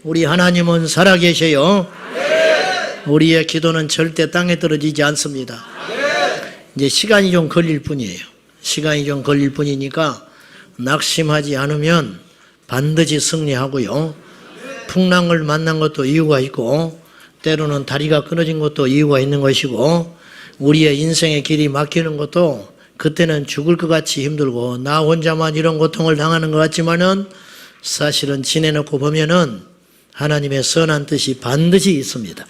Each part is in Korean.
우리 하나님은 살아계셔요. 우리의 기도는 절대 땅에 떨어지지 않습니다. 이제 시간이 좀 걸릴 뿐이에요. 시간이 좀 걸릴 뿐이니까 낙심하지 않으면 반드시 승리하고요. 풍랑을 만난 것도 이유가 있고 때로는 다리가 끊어진 것도 이유가 있는 것이고 우리의 인생의 길이 막히는 것도 그때는 죽을 것 같이 힘들고 나 혼자만 이런 고통을 당하는 것 같지만은 사실은 지내놓고 보면은 하나님의 선한 뜻이 반드시 있습니다.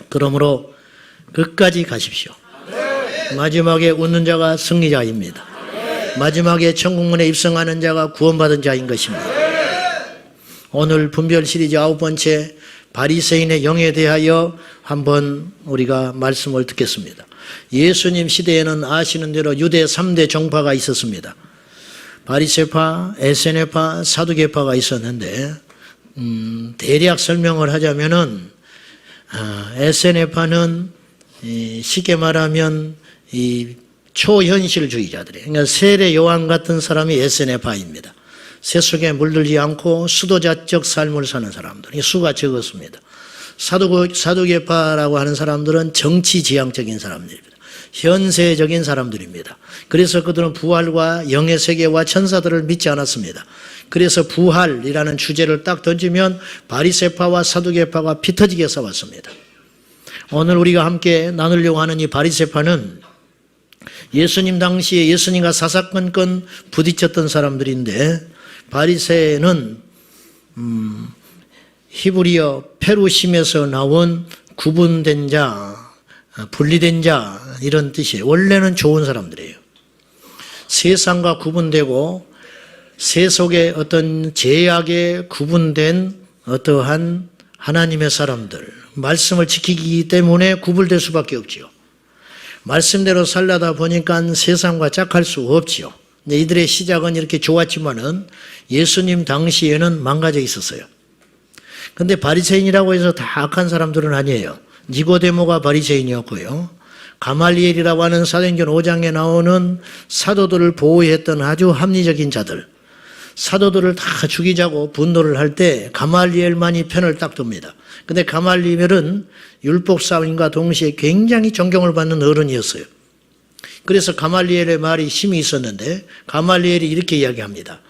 그러므로 끝까지 가십시오. 마지막에 웃는 자가 승리자입니다. 마지막에 천국문에 입성하는 자가 구원받은 자인 것입니다. 오늘 분별 시리즈 9번째 바리새인의 영에 대하여 한번 우리가 말씀을 듣겠습니다. 예수님 시대에는 아시는 대로 유대 3대 정파가 있었습니다. 바리새파, 에세네파, 사두개파가 있었는데 대략 설명을 하자면은 에세네파는 쉽게 말하면 이 초현실주의자들이에요. 그러니까 세례 요한 같은 사람이 에세네파입니다. 세속에 물들지 않고 수도자적 삶을 사는 사람들, 수가 적었습니다. 사두개파라고 하는 사람들은 정치지향적인 사람들입니다. 현세적인 사람들입니다. 그래서 그들은 부활과 영의 세계와 천사들을 믿지 않았습니다. 그래서 부활이라는 주제를 딱 던지면 바리새파와 사두개파가 피 터지게 싸웠습니다. 오늘 우리가 함께 나누려고 하는 이 바리새파는 예수님 당시에 예수님과 사사건건 부딪혔던 사람들인데 바리새는 히브리어 페루심에서 나온 구분된 자, 분리된 자 이런 뜻이에요. 원래는 좋은 사람들이에요. 세상과 구분되고 세속의 어떤 제약에 구분된 어떠한 하나님의 사람들, 말씀을 지키기 때문에 구분될 수밖에 없지요. 말씀대로 살려다 보니까 세상과 짝할 수 없지요. 이들의 시작은 이렇게 좋았지만은 예수님 당시에는 망가져 있었어요. 근데 바리새인이라고 해서 다 악한 사람들은 아니에요. 니고데모가 바리새인이었고요. 가말리엘이라고 하는 사도행전 5장에 나오는 사도들을 보호했던 아주 합리적인 자들, 사도들을 다 죽이자고 분노를 할 때 가말리엘만이 편을 딱 둡니다. 근데 가말리엘은 율법사원과 동시에 굉장히 존경을 받는 어른이었어요. 그래서 가말리엘의 말이 힘이 있었는데 가말리엘이 이렇게 이야기합니다.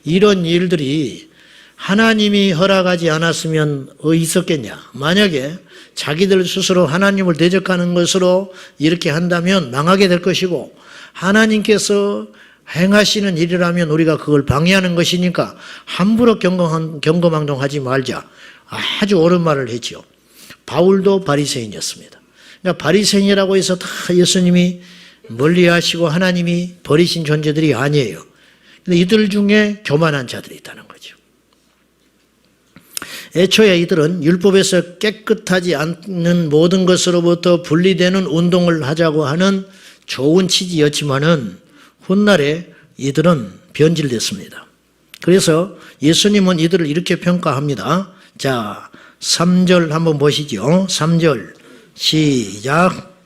이런 일들이 하나님이 허락하지 않았으면 있었겠냐. 만약에 자기들 스스로 하나님을 대적하는 것으로 이렇게 한다면 망하게 될 것이고 하나님께서 행하시는 일이라면 우리가 그걸 방해하는 것이니까 함부로 경거망동하지 말자. 아주 옳은 말을 했지요. 바울도 바리새인이었습니다. 그러니까 바리새인이라고 해서 다 예수님이 멀리하시고 하나님이 버리신 존재들이 아니에요. 근데 이들 중에 교만한 자들이 있다는 거죠. 애초에 이들은 율법에서 깨끗하지 않는 모든 것으로부터 분리되는 운동을 하자고 하는 좋은 취지였지만은 훗날에 이들은 변질됐습니다. 그래서 예수님은 이들을 이렇게 평가합니다. 자, 3절 한번 보시죠. 3절 시작.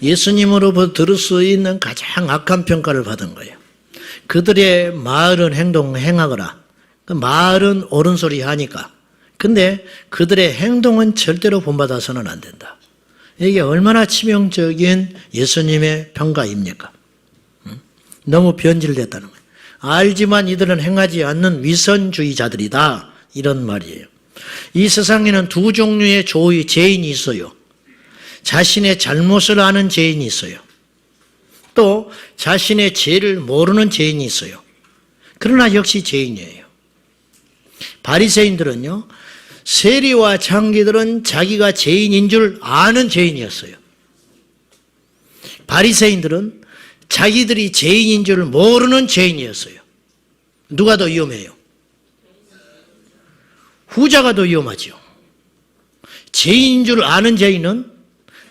예수님으로부터 들을 수 있는 가장 악한 평가를 받은 거예요. 그들의 말은 행하거라. 말은 옳은 소리 하니까. 근데 그들의 행동은 절대로 본받아서는 안 된다. 이게 얼마나 치명적인 예수님의 평가입니까? 너무 변질됐다는 거예요. 알지만 이들은 행하지 않는 위선주의자들이다. 이런 말이에요. 이 세상에는 두 종류의 죄인이 있어요. 자신의 잘못을 아는 죄인이 있어요. 또 자신의 죄를 모르는 죄인이 있어요. 그러나 역시 죄인이에요. 바리새인들은요, 세리와 창기들은 자기가 죄인인 줄 아는 죄인이었어요. 바리새인들은 자기들이 죄인인 줄 모르는 죄인이었어요. 누가 더 위험해요? 후자가 더 위험하죠. 죄인인 줄 아는 죄인은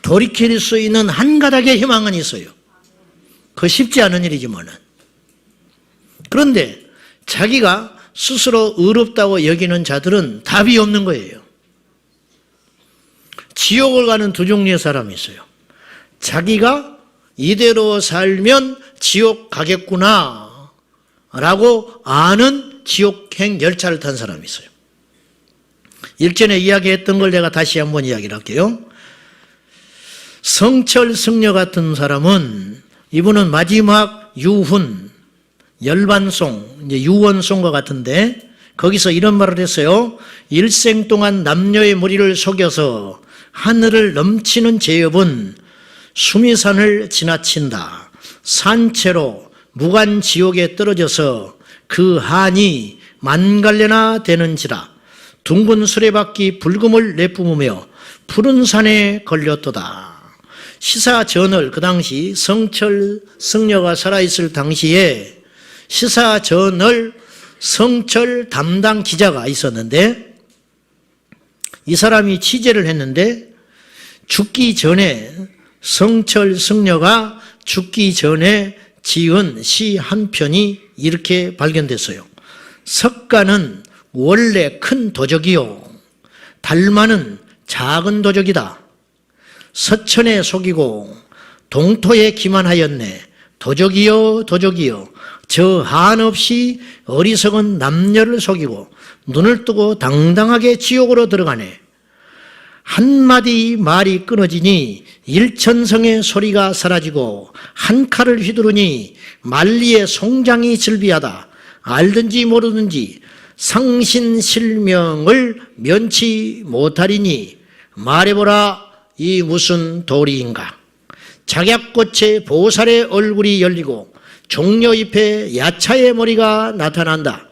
돌이킬 수 있는 한 가닥의 희망은 있어요. 그거 쉽지 않은 일이지만은. 그런데 자기가 스스로 의롭다고 여기는 자들은 답이 없는 거예요. 지옥을 가는 두 종류의 사람이 있어요. 자기가 이대로 살면 지옥 가겠구나 라고 아는 지옥행 열차를 탄 사람이 있어요. 일전에 이야기했던 걸 내가 다시 한번 이야기를 할게요. 성철 승려 같은 사람은 이분은 마지막 유훈, 열반송, 이제 유언송과 같은데 거기서 이런 말을 했어요. 일생 동안 남녀의 머리를 속여서 하늘을 넘치는 제엽은 수미산을 지나친다. 산채로 무간지옥에 떨어져서 그 한이 만갈래나 되는지라. 둥근 수레바퀴 불금을 내뿜으며 푸른 산에 걸렸도다. 시사저널, 그 당시 성철 승려가 살아있을 당시에 시사저널 성철 담당 기자가 있었는데 이 사람이 취재를 했는데 죽기 전에 성철 승려가 죽기 전에 지은 시 한 편이 이렇게 발견됐어요. 석가는 원래 큰 도적이요 달마는 작은 도적이다. 서천에 속이고 동토에 기만하였네. 도적이요 도적이요 저 한없이 어리석은 남녀를 속이고 눈을 뜨고 당당하게 지옥으로 들어가네. 한마디 말이 끊어지니 일천성의 소리가 사라지고 한 칼을 휘두르니 만리의 송장이 즐비하다. 알든지 모르든지 상신실명을 면치 못하리니 말해보라 이 무슨 도리인가. 작약꽃의 보살의 얼굴이 열리고 종려잎에 야차의 머리가 나타난다.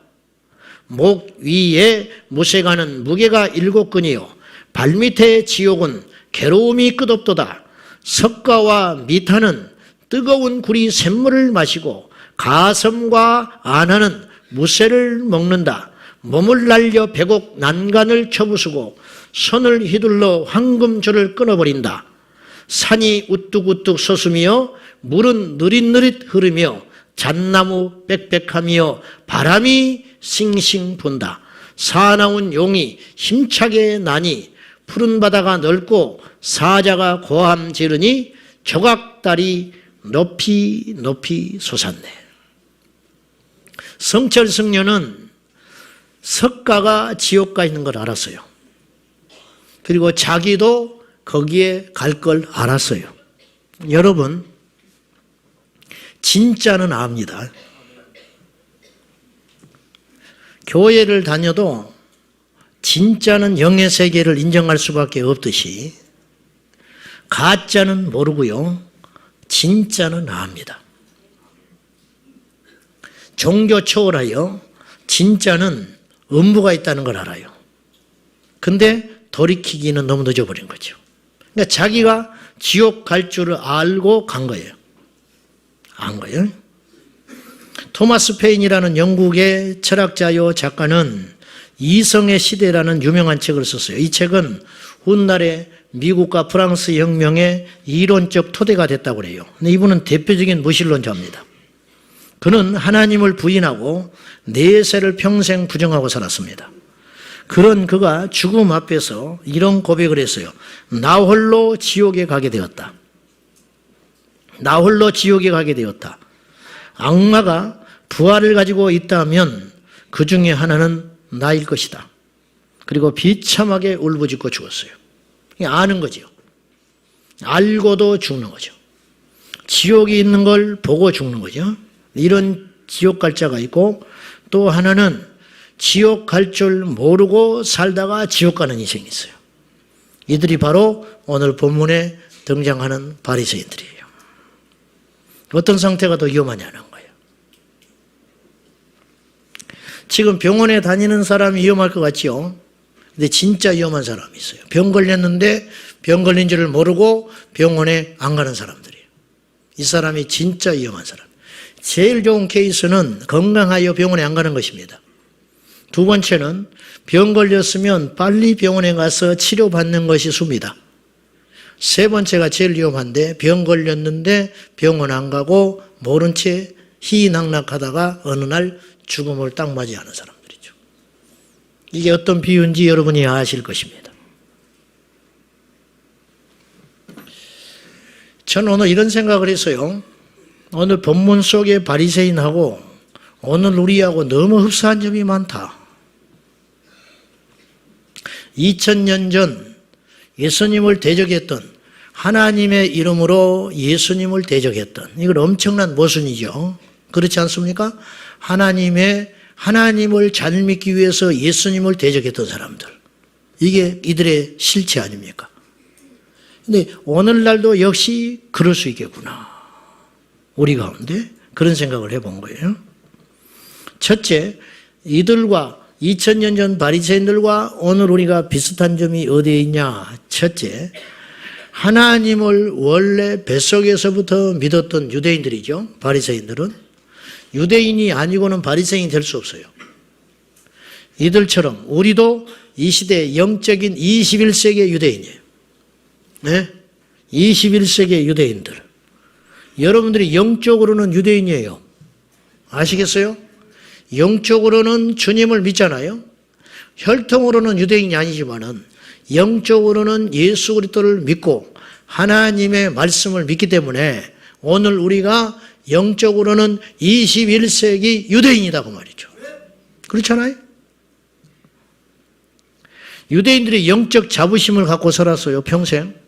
목 위에 무쇠가는 무게가 7근이요 발밑에 지옥은 괴로움이 끝없도다. 석가와 미타는 뜨거운 구리 샘물을 마시고 가섬과 안하는 무쇠를 먹는다. 몸을 날려 배곡 난간을 쳐부수고 손을 휘둘러 황금줄을 끊어버린다. 산이 우뚝우뚝 솟으며 물은 느릿느릿 흐르며 잣나무 빽빽하며 바람이 싱싱 분다. 사나운 용이 힘차게 나니 푸른 바다가 넓고 사자가 고함 지르니 조각달이 높이 높이 솟았네. 성철 승려는 석가가 지옥 가 있는 걸 알았어요. 그리고 자기도 거기에 갈 걸 알았어요. 여러분, 진짜는 압니다. 교회를 다녀도 진짜는 영의 세계를 인정할 수밖에 없듯이 가짜는 모르고요. 진짜는 압니다. 종교 초월하여 진짜는 음부가 있다는 걸 알아요. 근데 돌이키기는 너무 늦어버린 거죠. 그러니까 자기가 지옥 갈 줄을 알고 간 거예요. 안 거예요. 토마스 페인이라는 영국의 철학자요 작가는 이성의 시대라는 유명한 책을 썼어요. 이 책은 훗날에 미국과 프랑스 혁명의 이론적 토대가 됐다고 그래요. 근데 이분은 대표적인 무신론자입니다. 그는 하나님을 부인하고 내세를 평생 부정하고 살았습니다. 그런 그가 죽음 앞에서 이런 고백을 했어요. 나 홀로 지옥에 가게 되었다. 나 홀로 지옥에 가게 되었다. 악마가 부활을 가지고 있다면 그 중에 하나는 나일 것이다. 그리고 비참하게 울부짖고 죽었어요. 아는 거죠. 알고도 죽는 거죠. 지옥이 있는 걸 보고 죽는 거죠. 이런 지옥 갈 자가 있고 또 하나는 지옥 갈 줄 모르고 살다가 지옥 가는 인생이 있어요. 이들이 바로 오늘 본문에 등장하는 바리새인들이에요. 어떤 상태가 더 위험하냐는 거예요. 지금 병원에 다니는 사람이 위험할 것 같지요? 근데 진짜 위험한 사람이 있어요. 병 걸렸는데 병 걸린 줄을 모르고 병원에 안 가는 사람들이에요. 이 사람이 진짜 위험한 사람. 제일 좋은 케이스는 건강하여 병원에 안 가는 것입니다. 두 번째는 병 걸렸으면 빨리 병원에 가서 치료받는 것이 수입니다. 세 번째가 제일 위험한데 병 걸렸는데 병원 안 가고 모른 채 희낙낙하다가 어느 날 죽음을 딱 맞이하는 사람들이죠. 이게 어떤 비유인지 여러분이 아실 것입니다. 저는 오늘 이런 생각을 했어요. 오늘 본문 속의 바리새인하고 오늘 우리하고 너무 흡사한 점이 많다. 2000년 전 예수님을 대적했던, 하나님의 이름으로 예수님을 대적했던, 이건 엄청난 모순이죠. 그렇지 않습니까? 하나님을 잘 믿기 위해서 예수님을 대적했던 사람들. 이게 이들의 실체 아닙니까? 근데 오늘날도 역시 그럴 수 있겠구나. 우리 가운데 그런 생각을 해본 거예요. 첫째, 이들과 2000년 전 바리새인들과 오늘 우리가 비슷한 점이 어디에 있냐? 첫째, 하나님을 원래 뱃속에서부터 믿었던 유대인들이죠. 바리새인들은 유대인이 아니고는 바리새인이 될 수 없어요. 이들처럼 우리도 이 시대의 영적인 21세기의 유대인이에요. 네? 21세기의 유대인들. 여러분들이 영적으로는 유대인이에요. 아시겠어요? 영적으로는 주님을 믿잖아요. 혈통으로는 유대인이 아니지만은 영적으로는 예수 그리스도를 믿고 하나님의 말씀을 믿기 때문에 오늘 우리가 영적으로는 21세기 유대인이다 그 말이죠. 그렇잖아요? 유대인들이 영적 자부심을 갖고 살았어요. 평생.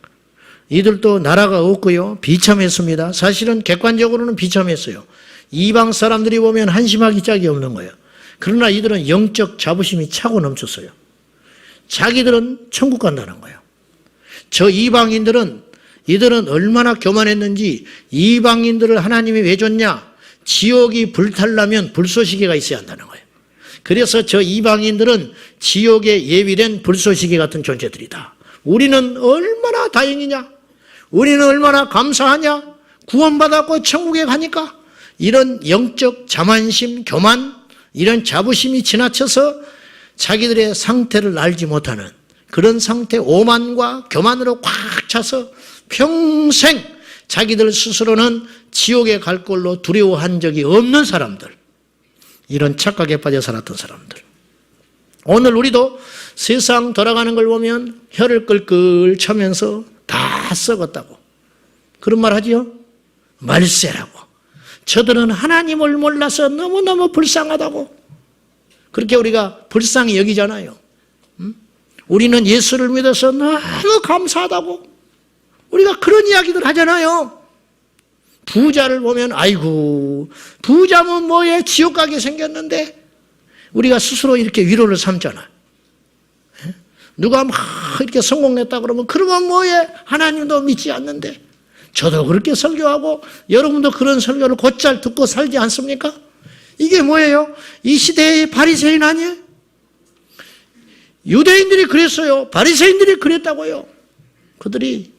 이들도 나라가 없고요. 비참했습니다. 사실은 객관적으로는 비참했어요. 이방 사람들이 보면 한심하기 짝이 없는 거예요. 그러나 이들은 영적 자부심이 차고 넘쳤어요. 자기들은 천국 간다는 거예요. 저 이방인들은 이들은 얼마나 교만했는지 이방인들을 하나님이 왜 줬냐? 지옥이 불타려면 불쏘시개가 있어야 한다는 거예요. 그래서 저 이방인들은 지옥에 예비된 불쏘시개 같은 존재들이다. 우리는 얼마나 다행이냐? 우리는 얼마나 감사하냐? 구원받았고 천국에 가니까. 이런 영적 자만심, 교만, 이런 자부심이 지나쳐서 자기들의 상태를 알지 못하는 그런 상태, 오만과 교만으로 꽉 차서 평생 자기들 스스로는 지옥에 갈 걸로 두려워한 적이 없는 사람들, 이런 착각에 빠져 살았던 사람들. 오늘 우리도 세상 돌아가는 걸 보면 혀를 끌끌 차면서 다 썩었다고 그런 말 하지요? 말세라고. 저들은 하나님을 몰라서 너무너무 불쌍하다고 그렇게 우리가 불쌍히 여기잖아요. 우리는 예수를 믿어서 너무 감사하다고 우리가 그런 이야기들 하잖아요. 부자를 보면 아이고 부자면 뭐해 지옥 가게 생겼는데 우리가 스스로 이렇게 위로를 삼잖아. 누가 막 이렇게 성공했다 그러면 그러면 뭐해 하나님도 믿지 않는데. 저도 그렇게 설교하고 여러분도 그런 설교를 곧잘 듣고 살지 않습니까? 이게 뭐예요? 이 시대의 바리새인 아니에요? 유대인들이 그랬어요. 바리새인들이 그랬다고요. 그들이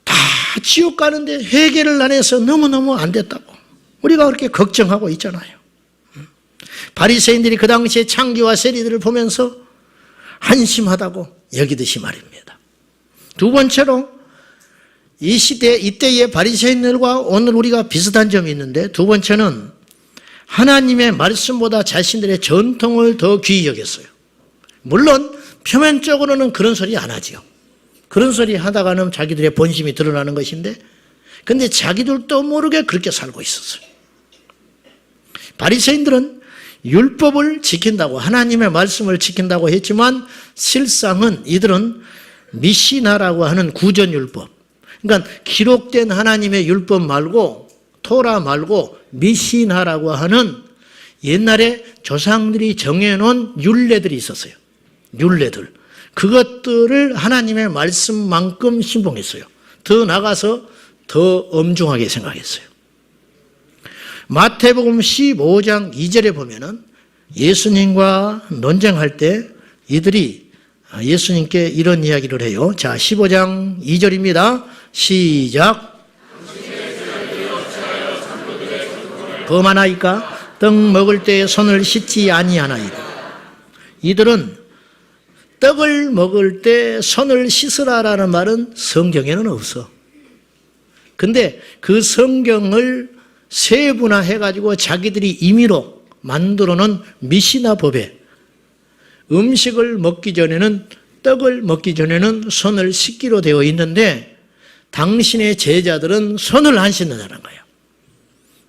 다 지옥 가는데 회개를 안 해서 너무너무 안 됐다고 우리가 그렇게 걱정하고 있잖아요. 바리새인들이 그 당시에 창기와 세리들을 보면서 한심하다고 여기듯이 말입니다. 두 번째로 이 시대, 이때의 바리새인들과 오늘 우리가 비슷한 점이 있는데 두 번째는 하나님의 말씀보다 자신들의 전통을 더 귀히 여겼어요. 물론 표면적으로는 그런 소리 안 하지요. 그런 소리 하다가는 자기들의 본심이 드러나는 것인데 근데 자기들도 모르게 그렇게 살고 있었어요. 바리새인들은 율법을 지킨다고 하나님의 말씀을 지킨다고 했지만 실상은 이들은 미시나라고 하는 구전율법, 그러니까 기록된 하나님의 율법 말고 토라 말고 미시나라고 하는 옛날에 조상들이 정해놓은 율례들이 있었어요. 율례들. 그것들을 하나님의 말씀만큼 신봉했어요. 더 나가서 더 엄중하게 생각했어요. 마태복음 15장 2절에 보면은 예수님과 논쟁할 때 이들이 예수님께 이런 이야기를 해요. 자, 15장 2절입니다. 시작. 범하나이까? 떡 먹을 때 손을 씻지 아니하나이다. 이들은 떡을 먹을 때 손을 씻으라라는 말은 성경에는 없어. 근데 그 성경을 세분화해가지고 자기들이 임의로 만들어 놓은 미시나 법에 음식을 먹기 전에는 떡을 먹기 전에는 손을 씻기로 되어 있는데 당신의 제자들은 손을 안 씻는다는 거예요.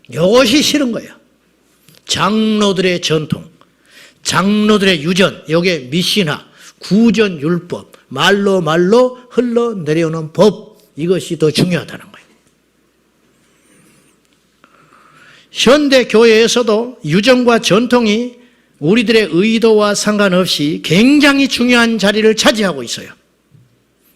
이것이 싫은 거예요. 장로들의 전통, 장로들의 유전, 이게 미신화, 구전율법, 말로 흘러내려오는 법, 이것이 더 중요하다는 거예요. 현대 교회에서도 유전과 전통이 우리들의 의도와 상관없이 굉장히 중요한 자리를 차지하고 있어요.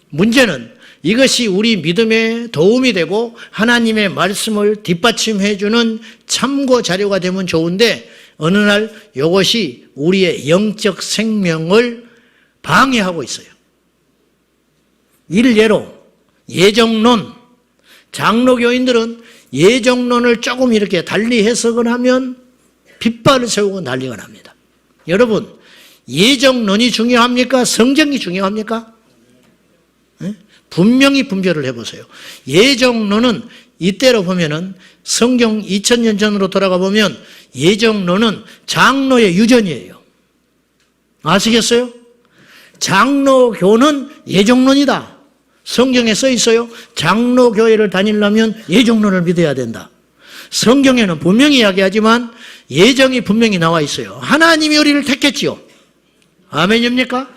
문제는 이것이 우리 믿음에 도움이 되고 하나님의 말씀을 뒷받침해주는 참고 자료가 되면 좋은데 어느 날 이것이 우리의 영적 생명을 방해하고 있어요. 일례로 예정론, 장로교인들은 예정론을 조금 이렇게 달리 해석을 하면 빗발을 세우고 난리가 납니다. 여러분, 예정론이 중요합니까? 성경이 중요합니까? 네? 분명히 분별을 해보세요. 예정론은 이때로 보면은 성경 2000년 전으로 돌아가 보면 예정론은 장로의 유전이에요. 아시겠어요? 장로교는 예정론이다. 성경에 써 있어요. 장로교회를 다니려면 예정론을 믿어야 된다. 성경에는 분명히 이야기하지만 예정이 분명히 나와 있어요. 하나님이 우리를 택했지요. 아멘입니까?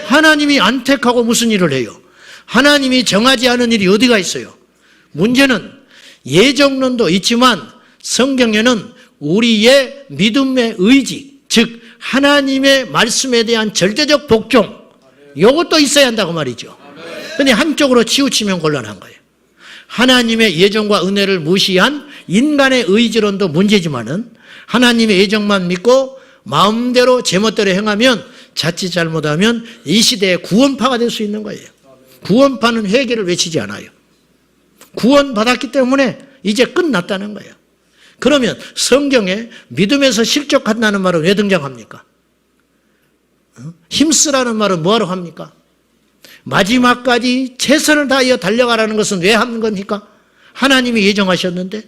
하나님이 안 택하고 무슨 일을 해요? 하나님이 정하지 않은 일이 어디가 있어요? 문제는 예정론도 있지만 성경에는 우리의 믿음의 의지, 즉 하나님의 말씀에 대한 절대적 복종, 이것도 있어야 한다고 말이죠. 그런데 한쪽으로 치우치면 곤란한 거예요. 하나님의 예정과 은혜를 무시한 인간의 의지론도 문제지만은 하나님의 예정만 믿고 마음대로 제멋대로 행하면 자칫 잘못하면 이 시대의 구원파가 될 수 있는 거예요. 구원파는 회개를 외치지 않아요. 구원받았기 때문에 이제 끝났다는 거예요. 그러면 성경에 믿음에서 실족한다는 말은 왜 등장합니까? 힘쓰라는 말은 뭐하러 합니까? 마지막까지 최선을 다하여 달려가라는 것은 왜 하는 겁니까? 하나님이 예정하셨는데.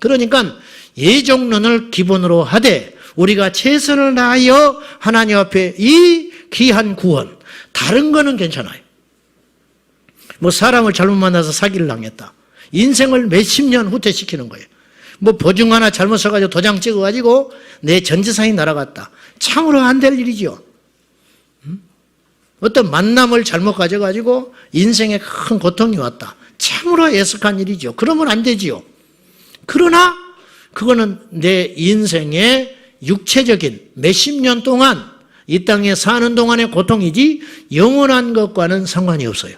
그러니까 예정론을 기본으로 하되 우리가 최선을 다하여 하나님 앞에 이 귀한 구원, 다른 거는 괜찮아요. 뭐 사람을 잘못 만나서 사기를 당했다. 인생을 몇십 년 후퇴시키는 거예요. 뭐 보증 하나 잘못 써가지고 도장 찍어가지고 내 전 재산이 날아갔다. 참으로 안 될 일이죠. 어떤 만남을 잘못 가져가지고 인생에 큰 고통이 왔다. 참으로 애석한 일이죠. 그러면 안 되지요. 그러나 그거는 내 인생의 육체적인 몇십 년 동안 이 땅에 사는 동안의 고통이지 영원한 것과는 상관이 없어요.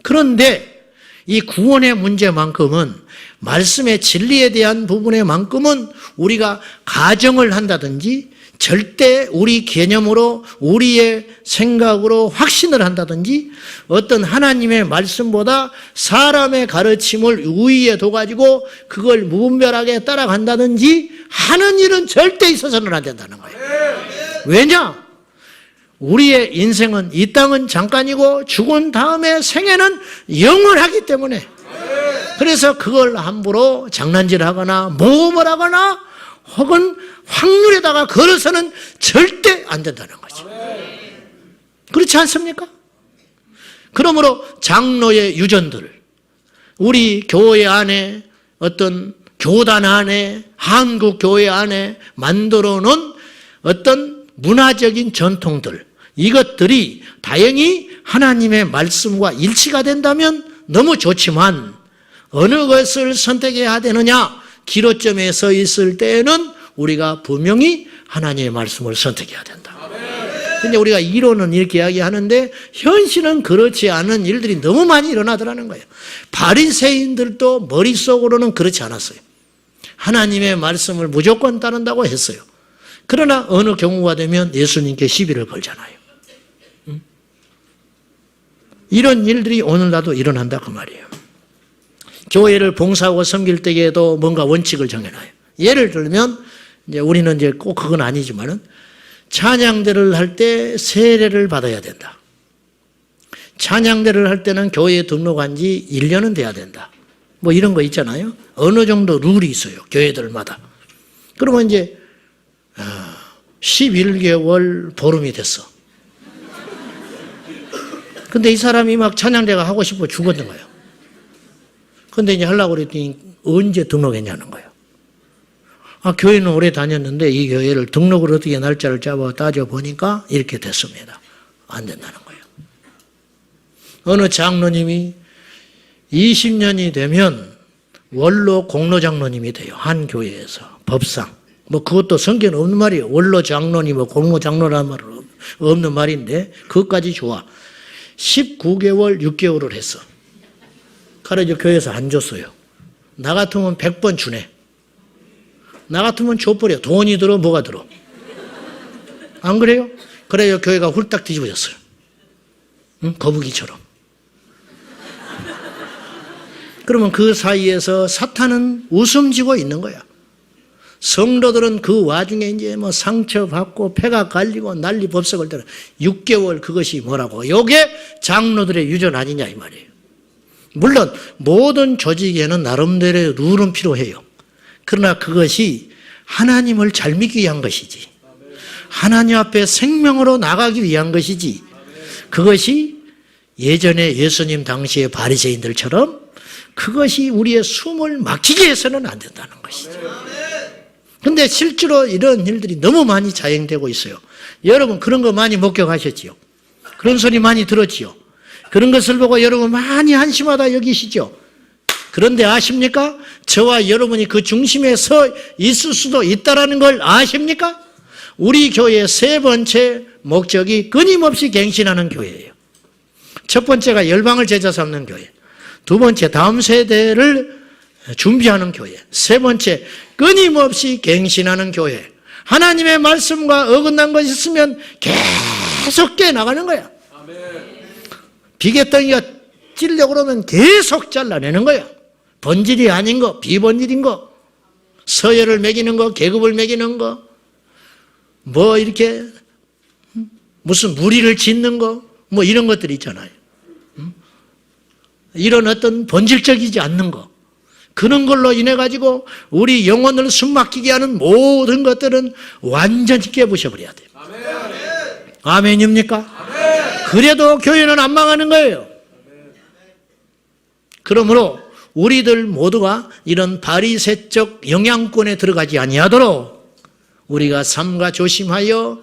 그런데 이 구원의 문제만큼은 말씀의 진리에 대한 부분에만큼은 우리가 가정을 한다든지 절대 우리 개념으로 우리의 생각으로 확신을 한다든지 어떤 하나님의 말씀보다 사람의 가르침을 우위에 둬가지고 그걸 무분별하게 따라간다든지 하는 일은 절대 있어서는 안 된다는 거예요. 왜냐? 우리의 인생은 이 땅은 잠깐이고 죽은 다음에 생애는 영원하기 때문에 그래서 그걸 함부로 장난질하거나 모험을 하거나 혹은 확률에다가 걸어서는 절대 안 된다는 거죠. 그렇지 않습니까? 그러므로 장로의 유전들, 우리 교회 안에 어떤 교단 안에 한국 교회 안에 만들어 놓은 어떤 문화적인 전통들, 이것들이 다행히 하나님의 말씀과 일치가 된다면 너무 좋지만 어느 것을 선택해야 되느냐? 기로점에 서 있을 때에는 우리가 분명히 하나님의 말씀을 선택해야 된다. 근데 우리가 이론은 이렇게 이야기하는데 현실은 그렇지 않은 일들이 너무 많이 일어나더라는 거예요. 바리새인들도 머릿속으로는 그렇지 않았어요. 하나님의 말씀을 무조건 따른다고 했어요. 그러나 어느 경우가 되면 예수님께 시비를 걸잖아요. 이런 일들이 오늘날도 일어난다 그 말이에요. 교회를 봉사하고 섬길 때에도 뭔가 원칙을 정해놔요. 예를 들면 이제 우리는 이제 꼭 그건 아니지만은 찬양대를 할 때 세례를 받아야 된다. 찬양대를 할 때는 교회에 등록한 지 1년은 돼야 된다. 뭐 이런 거 있잖아요. 어느 정도 룰이 있어요. 교회들마다. 그러면 이제 11개월 보름이 됐어. 근데 이 사람이 막 찬양대가 하고 싶어 죽었는 거예요. 근데 이제 하려고 그랬더니 언제 등록했냐는 거예요. 교회는 오래 다녔는데 이 교회를 등록을 어떻게 날짜를 잡아 따져보니까 이렇게 됐습니다. 안 된다는 거예요. 어느 장로님이 20년이 되면 원로 공로장로님이 돼요. 한 교회에서 법상. 뭐 그것도 성경에 없는 말이에요. 원로 장로님, 공로장로라는 말은 없는 말인데 그것까지 좋아. 19개월, 6개월을 했어. 그래서 교회에서 안 줬어요. 나 같으면 100번 주네. 나 같으면 줘버려. 돈이 들어, 뭐가 들어. 안 그래요? 그래요. 교회가 훌딱 뒤집어졌어요. 응? 거북이처럼. 그러면 그 사이에서 사탄은 웃음 지고 있는 거야. 성도들은 그 와중에 이제 뭐 상처받고 폐가 갈리고 난리 법석을 때려 6개월 그것이 뭐라고. 요게 장로들의 유전 아니냐 이 말이에요. 물론 모든 조직에는 나름대로의 룰은 필요해요. 그러나 그것이 하나님을 잘 믿기 위한 것이지. 하나님 앞에 생명으로 나가기 위한 것이지. 그것이 예전에 예수님 당시의 바리새인들처럼 그것이 우리의 숨을 막히게 해서는 안 된다는 것이죠. 근데 실제로 이런 일들이 너무 많이 자행되고 있어요. 여러분 그런 거 많이 목격하셨지요? 그런 소리 많이 들었지요? 그런 것을 보고 여러분 많이 한심하다 여기시죠? 그런데 아십니까? 저와 여러분이 그 중심에 서 있을 수도 있다는 걸 아십니까? 우리 교회의 세 번째 목적이 끊임없이 갱신하는 교회예요. 첫 번째가 열방을 제자 삼는 교회. 두 번째 다음 세대를 준비하는 교회. 세 번째 끊임없이 갱신하는 교회. 하나님의 말씀과 어긋난 것이 있으면 계속 깨나가는 거야. 비계덩이가 찔려고 그러면 계속 잘라내는 거야. 본질이 아닌 거, 비본질인 거, 서열을 매기는 거, 계급을 매기는 거, 뭐 이렇게 무슨 무리를 짓는 거, 뭐 이런 것들이 있잖아요. 이런 어떤 본질적이지 않는 거. 그런 걸로 인해 가지고 우리 영혼을 숨막히게 하는 모든 것들은 완전히 깨부셔버려야 돼요. 아멘입니까? 아멘. 그래도 교회는 안 망하는 거예요. 그러므로 우리들 모두가 이런 바리새적 영향권에 들어가지 아니하도록 우리가 삼가 조심하여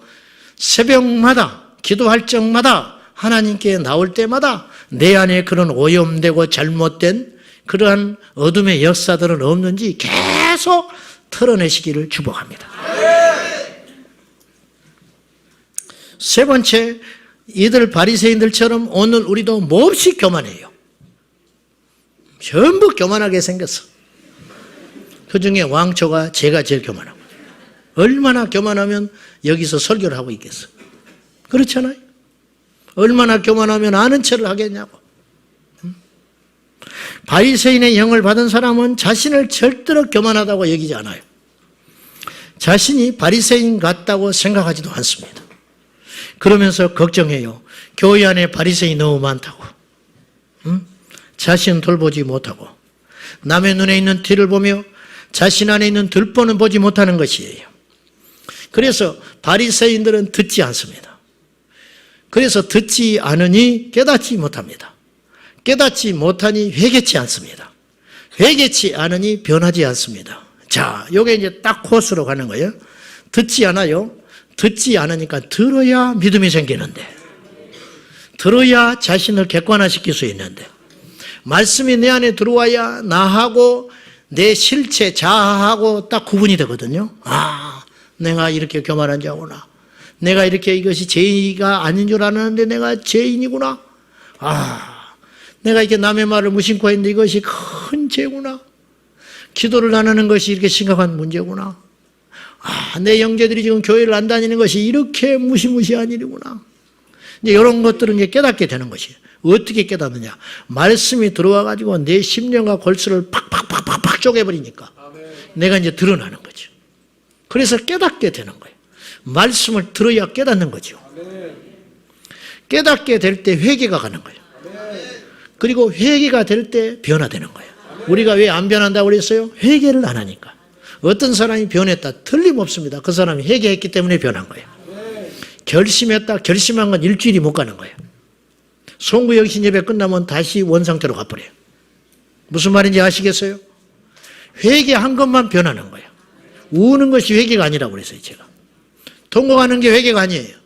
새벽마다 기도할 적마다 하나님께 나올 때마다 내 안에 그런 오염되고 잘못된 그러한 어둠의 역사들은 없는지 계속 털어내시기를 축복합니다. 세 번째, 이들 바리새인들처럼 오늘 우리도 몹시 교만해요. 전부 교만하게 생겼어. 그중에 왕초가 제가 제일 교만하고, 얼마나 교만하면 여기서 설교를 하고 있겠어. 그렇잖아요. 얼마나 교만하면 아는 체를 하겠냐고. 바리새인의 영을 받은 사람은 자신을 절대로 교만하다고 여기지 않아요. 자신이 바리새인 같다고 생각하지도 않습니다. 그러면서 걱정해요. 교회 안에 바리새인이 너무 많다고. 자신은 돌보지 못하고 남의 눈에 있는 티를 보며 자신 안에 있는 들보는 보지 못하는 것이에요. 그래서 바리새인들은 듣지 않습니다. 그래서 듣지 않으니 깨닫지 못합니다. 깨닫지 못하니 회개치 않습니다. 회개치 않으니 변하지 않습니다. 자, 요게 이제 딱 코스로 가는 거예요. 듣지 않아요. 듣지 않으니까 들어야 믿음이 생기는데, 들어야 자신을 객관화시킬 수 있는데, 말씀이 내 안에 들어와야 나하고 내 실체, 자아하고 딱 구분이 되거든요. 아, 내가 이렇게 교만한 자구나. 내가 이렇게 이것이 죄가 아닌 줄 알았는데 내가 죄인이구나. 아, 내가 이렇게 남의 말을 무심코 했는데 이것이 큰 죄구나. 기도를 안 하는 것이 이렇게 심각한 문제구나. 아, 내 형제들이 지금 교회를 안 다니는 것이 이렇게 무시무시한 일이구나. 이제 이런 것들은 이제 깨닫게 되는 것이에요. 어떻게 깨닫느냐? 말씀이 들어와가지고 내 심령과 골수를 팍팍팍팍 쪼개버리니까 내가 이제 드러나는 거죠. 그래서 깨닫게 되는 거예요. 말씀을 들어야 깨닫는 거죠. 깨닫게 될 때 회개가 가는 거예요. 그리고 회개가 될 때 변화되는 거예요. 우리가 왜 안 변한다고 그랬어요? 회개를 안 하니까. 어떤 사람이 변했다? 틀림없습니다. 그 사람이 회개했기 때문에 변한 거예요. 결심했다? 결심한 건 일주일이 못 가는 거예요. 송구영신 예배 끝나면 다시 원상태로 가버려요. 무슨 말인지 아시겠어요? 회개한 것만 변하는 거예요. 우는 것이 회개가 아니라고 그랬어요, 제가. 통곡하는 게 회개가 아니에요.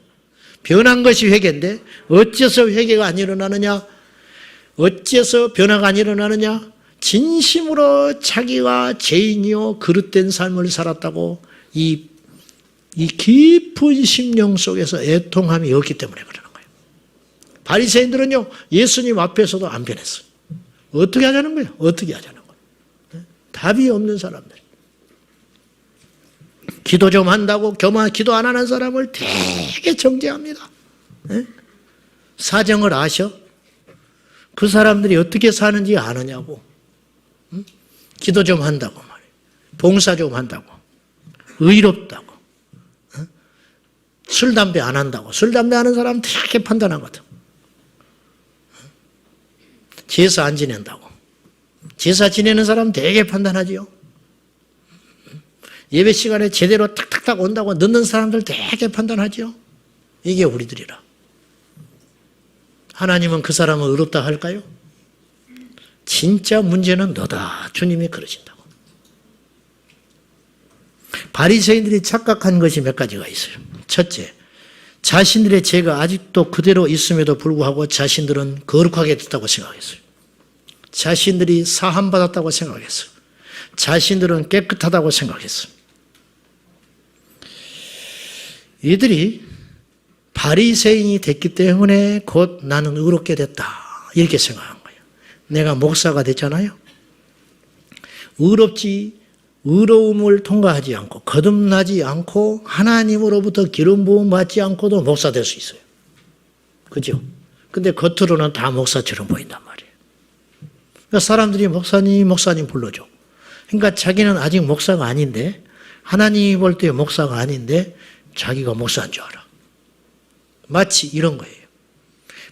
변한 것이 회개인데 어째서 회개가 안 일어나느냐? 어째서 변화가 안 일어나느냐? 진심으로 자기가 죄인이요 그릇된 삶을 살았다고 이 깊은 심령 속에서 애통함이 없기 때문에 그러는 거예요. 바리새인들은요 예수님 앞에서도 안 변했어요. 어떻게 하자는 거예요? 어떻게 하자는 거예요? 답이 없는 사람들. 기도 좀 한다고 기도 안 하는 사람을 되게 정죄합니다. 사정을 아셔? 그 사람들이 어떻게 사는지 아느냐고. 기도 좀 한다고 말이에요. 봉사 좀 한다고. 의롭다고. 술, 담배 안 한다고. 술, 담배 하는 사람 되게 판단하거든. 제사 안 지낸다고. 제사 지내는 사람 되게 판단하지요. 예배 시간에 제대로 탁탁탁 온다고 늦는 사람들 되게 판단하지요. 이게 우리들이라. 하나님은 그 사람을 의롭다 할까요? 진짜 문제는 너다. 주님이 그러신다고. 바리새인들이 착각한 것이 몇 가지가 있어요. 첫째, 자신들의 죄가 아직도 그대로 있음에도 불구하고 자신들은 거룩하게 됐다고 생각했어요. 자신들이 사함받았다고 생각했어요. 자신들은 깨끗하다고 생각했어요. 이들이 바리새인이 됐기 때문에 곧 나는 의롭게 됐다. 이렇게 생각한 거예요. 내가 목사가 됐잖아요. 의로움을 통과하지 않고 거듭나지 않고 하나님으로부터 기름 부음 받지 않고도 목사 될 수 있어요. 그죠? 근데 겉으로는 다 목사처럼 보인단 말이에요. 그러니까 사람들이 목사님 불러줘. 그러니까 자기는 아직 목사가 아닌데 하나님이 볼 때 목사가 아닌데 자기가 목사인 줄 알아. 마치 이런 거예요.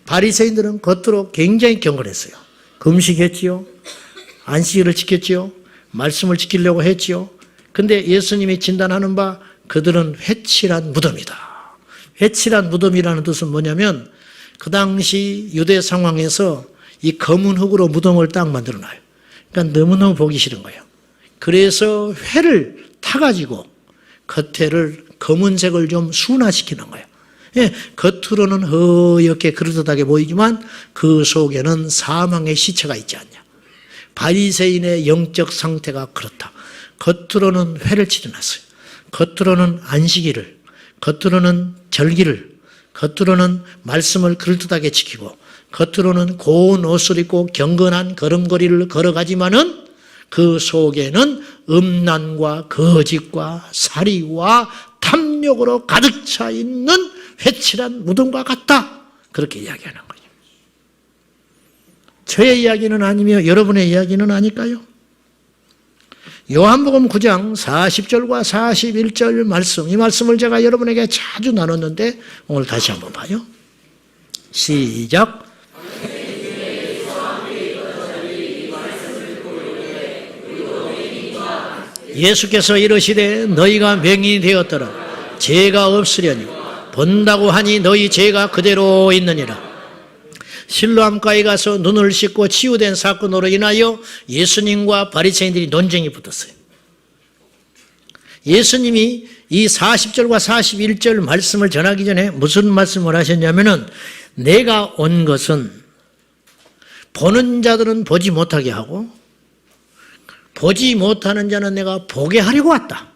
바리새인들은 겉으로 굉장히 경건했어요. 금식했지요. 안식일을 지켰지요. 말씀을 지키려고 했지요. 근데 예수님이 진단하는 바 그들은 회칠한 무덤이다. 회칠한 무덤이라는 뜻은 뭐냐면 그 당시 유대 상황에서 이 검은 흙으로 무덤을 딱 만들어놔요. 그러니까 너무너무 보기 싫은 거예요. 그래서 회를 타가지고 겉에를 검은색을 좀 순화시키는 거예요. 예, 겉으로는 허옇게 그릇하게 보이지만 그 속에는 사망의 시체가 있지 않냐. 바리새인의 영적 상태가 그렇다. 겉으로는 회를 치러놨어요. 겉으로는 안식일을, 겉으로는 절기를, 겉으로는 말씀을 그럴듯하게 지키고 겉으로는 고운 옷을 입고 경건한 걸음걸이를 걸어가지만은 그 속에는 음란과 거짓과 살이와 탐욕으로 가득 차 있는 회칠한 무덤과 같다. 그렇게 이야기하는 거예요. 저의 이야기는 아니며 여러분의 이야기는 아닐까요? 요한복음 9장 40절과 41절 말씀, 이 말씀을 제가 여러분에게 자주 나눴는데 오늘 다시 한번 봐요. 시작. 예수께서 이르시되 너희가 맹인이 되었더라 죄가 없으려니 본다고 하니 너희 죄가 그대로 있느니라. 실로암가에 가서 눈을 씻고 치유된 사건으로 인하여 예수님과 바리새인들이 논쟁이 붙었어요. 예수님이 이 40절과 41절 말씀을 전하기 전에 무슨 말씀을 하셨냐면은 내가 온 것은 보는 자들은 보지 못하게 하고 보지 못하는 자는 내가 보게 하려고 왔다.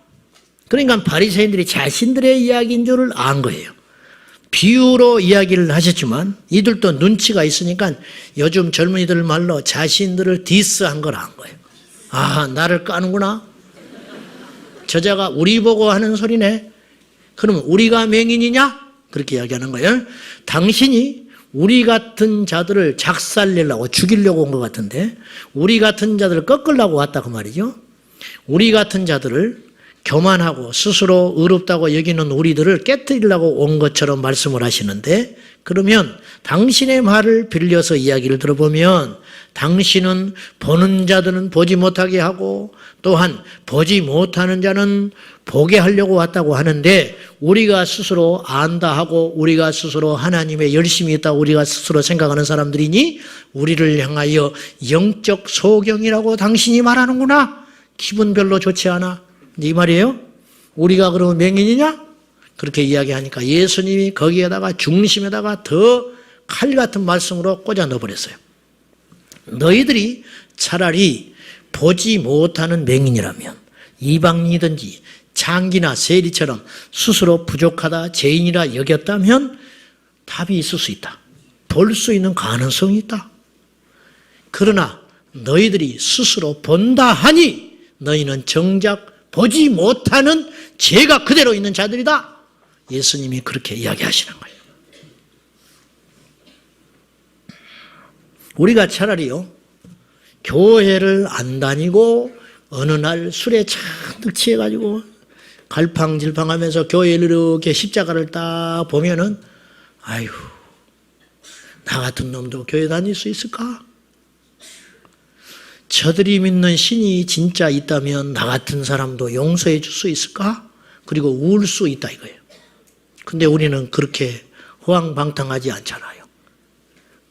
그러니까 바리새인들이 자신들의 이야기인 줄을 안 거예요. 비유로 이야기를 하셨지만 이들도 눈치가 있으니까 요즘 젊은이들 말로 자신들을 디스한 걸 안 거예요. 아, 나를 까는구나. 저자가 우리 보고 하는 소리네. 그러면 우리가 맹인이냐? 그렇게 이야기하는 거예요. 당신이 우리 같은 자들을 작살내려고 죽이려고 온 것 같은데 우리 같은 자들을 꺾으려고 왔다 그 말이죠. 우리 같은 자들을 교만하고 스스로 의롭다고 여기는 우리들을 깨뜨리려고 온 것처럼 말씀을 하시는데 그러면 당신의 말을 빌려서 이야기를 들어보면 당신은 보는 자들은 보지 못하게 하고 또한 보지 못하는 자는 보게 하려고 왔다고 하는데 우리가 스스로 안다 하고 우리가 스스로 하나님의 열심이 있다고 우리가 스스로 생각하는 사람들이니 우리를 향하여 영적 소경이라고 당신이 말하는구나. 기분 별로 좋지 않아. 이 말이에요. 우리가 그러면 맹인이냐? 그렇게 이야기하니까 예수님이 거기에다가 중심에다가 더 칼 같은 말씀으로 꽂아 넣어버렸어요. 너희들이 차라리 보지 못하는 맹인이라면 이방인이든지 장기나 세리처럼 스스로 부족하다 죄인이라 여겼다면 답이 있을 수 있다. 볼 수 있는 가능성이 있다. 그러나 너희들이 스스로 본다 하니 너희는 정작 보지 못하는 죄가 그대로 있는 자들이다. 예수님이 그렇게 이야기하시는 거예요. 우리가 차라리요, 교회를 안 다니고 어느 날 술에 잔뜩 취해가지고 갈팡질팡하면서 교회를 이렇게 십자가를 딱 보면은 아유, 나 같은 놈도 교회 다닐 수 있을까? 저들이 믿는 신이 진짜 있다면 나 같은 사람도 용서해 줄 수 있을까? 그리고 울 수 있다 이거예요. 근데 우리는 그렇게 호황방탕하지 않잖아요.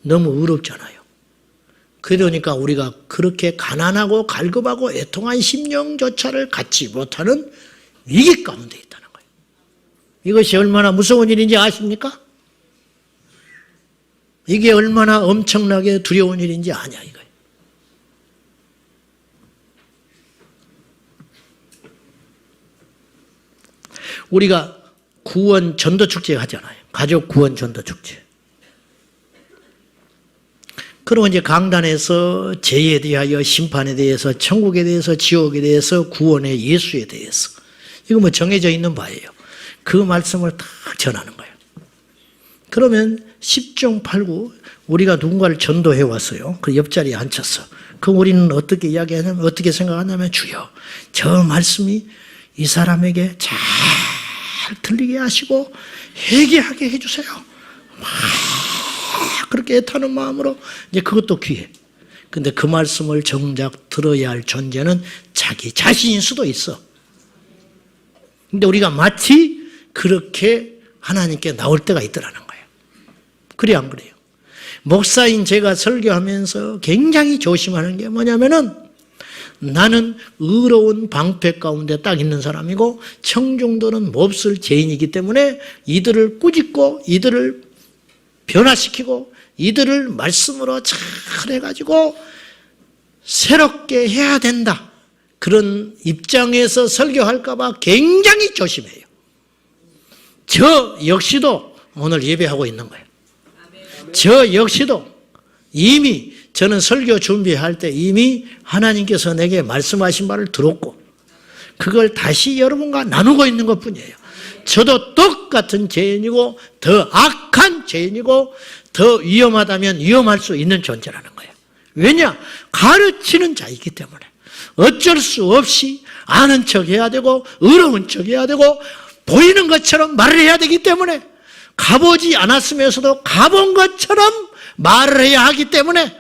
너무 어렵잖아요. 그러니까 우리가 그렇게 가난하고 갈급하고 애통한 심령조차를 갖지 못하는 위기 가운데 있다는 거예요. 이것이 얼마나 무서운 일인지 아십니까? 이게 얼마나 엄청나게 두려운 일인지 아냐 이거예요. 우리가 구원 전도축제 하잖아요. 가족 구원 전도축제. 그리고 이제 강단에서 죄에 대하여 심판에 대해서 천국에 대해서 지옥에 대해서 구원의 예수에 대해서 이거 뭐 정해져 있는 바예요. 그 말씀을 다 전하는 거예요. 그러면 10종 8구 우리가 누군가를 전도해 왔어요. 그 옆자리에 앉혔어. 그럼 우리는 어떻게 이야기하냐면 어떻게 생각하냐면 주여 저 말씀이 이 사람에게 잘 들리게 하시고 회개하게 해주세요. 그렇게 애타는 마음으로 이제 그것도 귀해. 근데 그 말씀을 정작 들어야 할 존재는 자기 자신일 수도 있어. 근데 우리가 마치 그렇게 하나님께 나올 때가 있더라는 거예요. 그래 안 그래요? 목사인 제가 설교하면서 굉장히 조심하는 게 뭐냐면은 나는 의로운 방패 가운데 딱 있는 사람이고 청중들은 몹쓸 죄인이기 때문에 이들을 꾸짖고 이들을 변화시키고 이들을 말씀으로 잘 해가지고 새롭게 해야 된다. 그런 입장에서 설교할까 봐 굉장히 조심해요. 저 역시도 오늘 예배하고 있는 거예요. 저 역시도 이미 저는 설교 준비할 때 이미 하나님께서 내게 말씀하신 바를 들었고 그걸 다시 여러분과 나누고 있는 것뿐이에요. 저도 똑같은 죄인이고 더 악한 죄인이고 더 위험하다면 위험할 수 있는 존재라는 거예요. 왜냐? 가르치는 자이기 때문에 어쩔 수 없이 아는 척 해야 되고 의로운 척 해야 되고 보이는 것처럼 말을 해야 되기 때문에 가보지 않았으면서도 가본 것처럼 말을 해야 하기 때문에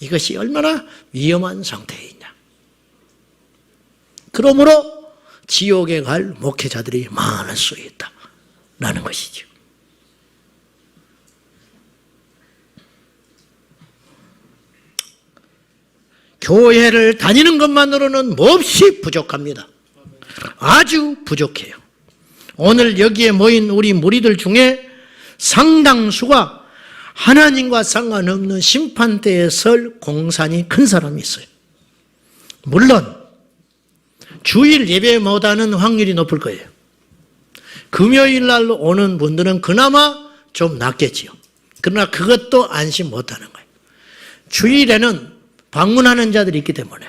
이것이 얼마나 위험한 상태에 있냐. 그러므로 지옥에 갈 목회자들이 많을 수 있다라는 것이죠. 교회를 다니는 것만으로는 몹시 부족합니다. 아주 부족해요. 오늘 여기에 모인 우리 무리들 중에 상당수가 하나님과 상관없는 심판대에 설 공산이 큰 사람이 있어요. 물론 주일 예배보다는 확률이 높을 거예요. 금요일 날 오는 분들은 그나마 좀 낫겠지요. 그러나 그것도 안심 못하는 거예요. 주일에는 방문하는 자들이 있기 때문에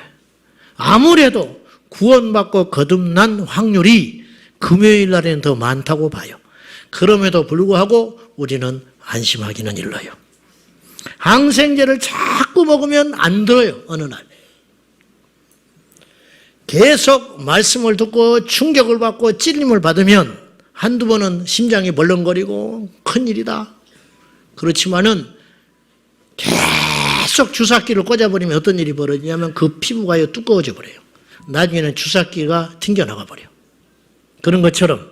아무래도 구원받고 거듭난 확률이 금요일 날에는 더 많다고 봐요. 그럼에도 불구하고 우리는 안심하기는 일러요. 항생제를 자꾸 먹으면 안 들어요. 어느 날. 계속 말씀을 듣고 충격을 받고 찔림을 받으면 한두 번은 심장이 벌렁거리고 큰일이다. 그렇지만은 계속 주사기를 꽂아버리면 어떤 일이 벌어지냐면 그 피부가 두꺼워져 버려요. 나중에는 주사기가 튕겨나가 버려요. 그런 것처럼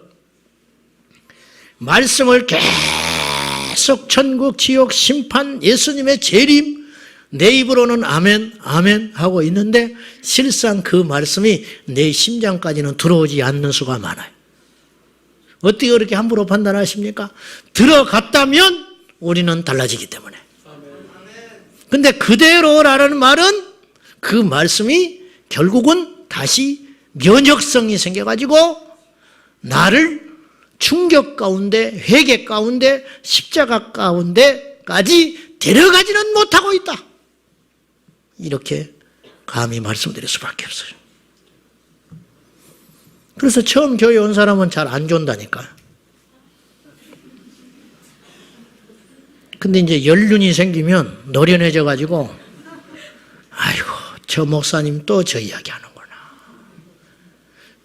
말씀을 계속 천국, 지옥, 심판, 예수님의 재림, 내 입으로는 아멘, 아멘 하고 있는데 실상 그 말씀이 내 심장까지는 들어오지 않는 수가 많아요. 어떻게 그렇게 함부로 판단하십니까? 들어갔다면 우리는 달라지기 때문에. 근데 그대로라는 말은 그 말씀이 결국은 다시 면역성이 생겨가지고 나를 충격 가운데, 회개 가운데, 십자가 가운데까지 데려가지는 못하고 있다. 이렇게 감히 말씀드릴 수밖에 없어요. 그래서 처음 교회 온 사람은 잘 안 좋다니까요. 근데 이제 연륜이 생기면 노련해져 가지고 아이고 저 목사님 또 저 이야기 하는구나.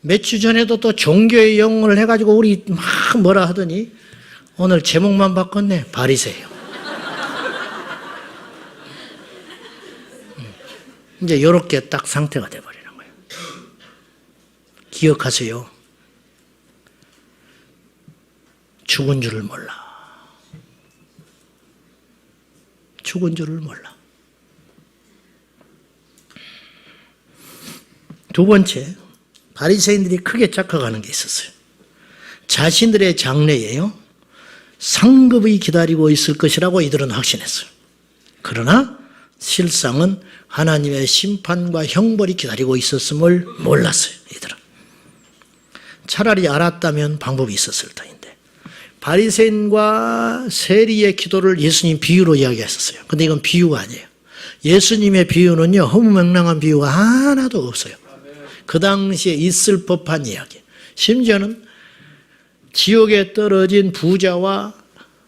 몇 주 전에도 또 종교의 영혼을 해가지고 우리 막 뭐라 하더니 오늘 제목만 바꿨네. 바리새요. 이제 이렇게 딱 상태가 돼버리는 거예요. 기억하세요. 죽은 줄을 몰라. 죽은 줄을 몰라. 두 번째, 바리새인들이 크게 착각하는 게 있었어요. 자신들의 장래에요, 상급이 기다리고 있을 것이라고 이들은 확신했어요. 그러나 실상은 하나님의 심판과 형벌이 기다리고 있었음을 몰랐어요. 이들은. 차라리 알았다면 방법이 있었을 터인데 바리새인과 세리의 기도를 예수님 비유로 이야기했었어요. 근데 이건 비유가 아니에요. 예수님의 비유는요, 허무맹랑한 비유가 하나도 없어요. 그 당시에 있을 법한 이야기. 심지어는 지옥에 떨어진 부자와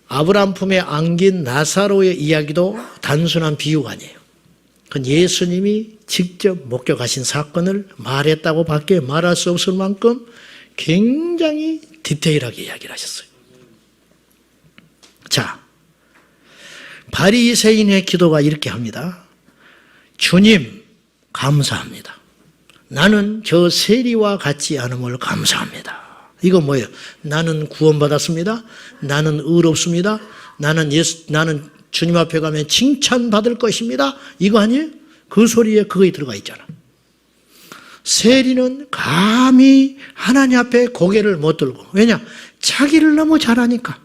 아브라함 품에 안긴 나사로의 이야기도 단순한 비유가 아니에요. 그건 예수님이 직접 목격하신 사건을 말했다고 밖에 말할 수 없을 만큼 굉장히 디테일하게 이야기를 하셨어요. 자, 바리새인의 기도가 이렇게 합니다. 주님, 감사합니다. 나는 저 세리와 같지 않음을 감사합니다. 이거 뭐예요? 나는 구원받았습니다. 나는 의롭습니다. 나는 주님 앞에 가면 칭찬받을 것입니다. 이거 아니에요? 그 소리에 그거에 들어가 있잖아. 세리는 감히 하나님 앞에 고개를 못 들고. 왜냐? 자기를 너무 잘 아니까.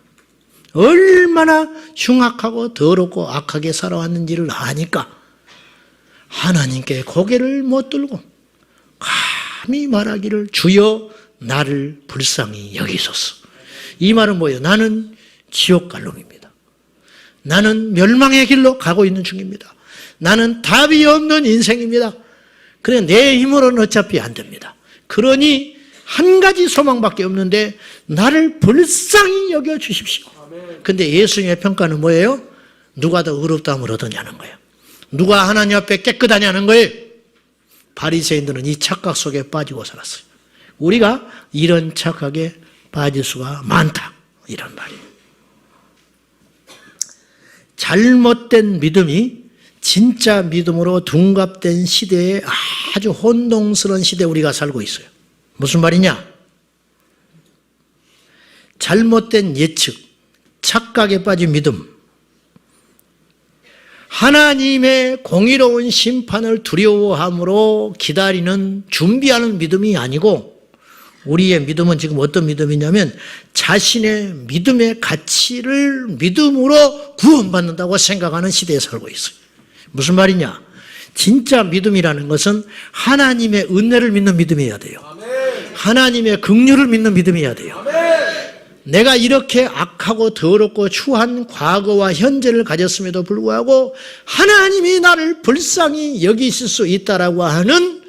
얼마나 흉악하고 더럽고 악하게 살아왔는지를 아니까 하나님께 고개를 못 들고 감히 말하기를 주여 나를 불쌍히 여기소서. 이 말은 뭐예요? 나는 지옥 갈 놈입니다. 나는 멸망의 길로 가고 있는 중입니다. 나는 답이 없는 인생입니다. 그래 내 힘으로는 어차피 안 됩니다. 그러니 한 가지 소망밖에 없는데 나를 불쌍히 여겨주십시오. 근데 예수님의 평가는 뭐예요? 누가 더 의롭다함을 얻었냐는 거예요. 누가 하나님 앞에 깨끗하냐는 거예요. 바리새인들은 이 착각 속에 빠지고 살았어요. 우리가 이런 착각에 빠질 수가 많다. 이런 말이에요. 잘못된 믿음이 진짜 믿음으로 둔갑된 시대에 아주 혼동스러운 시대에 우리가 살고 있어요. 무슨 말이냐? 잘못된 예측, 착각에 빠진 믿음, 하나님의 공의로운 심판을 두려워함으로 기다리는, 준비하는 믿음이 아니고 우리의 믿음은 지금 어떤 믿음이냐면 자신의 믿음의 가치를 믿음으로 구원받는다고 생각하는 시대에 살고 있어요. 무슨 말이냐? 진짜 믿음이라는 것은 하나님의 은혜를 믿는 믿음이어야 돼요. 하나님의 긍휼을 믿는 믿음이어야 돼요. 내가 이렇게 악하고 더럽고 추한 과거와 현재를 가졌음에도 불구하고 하나님이 나를 불쌍히 여기실 수 있다라고 하는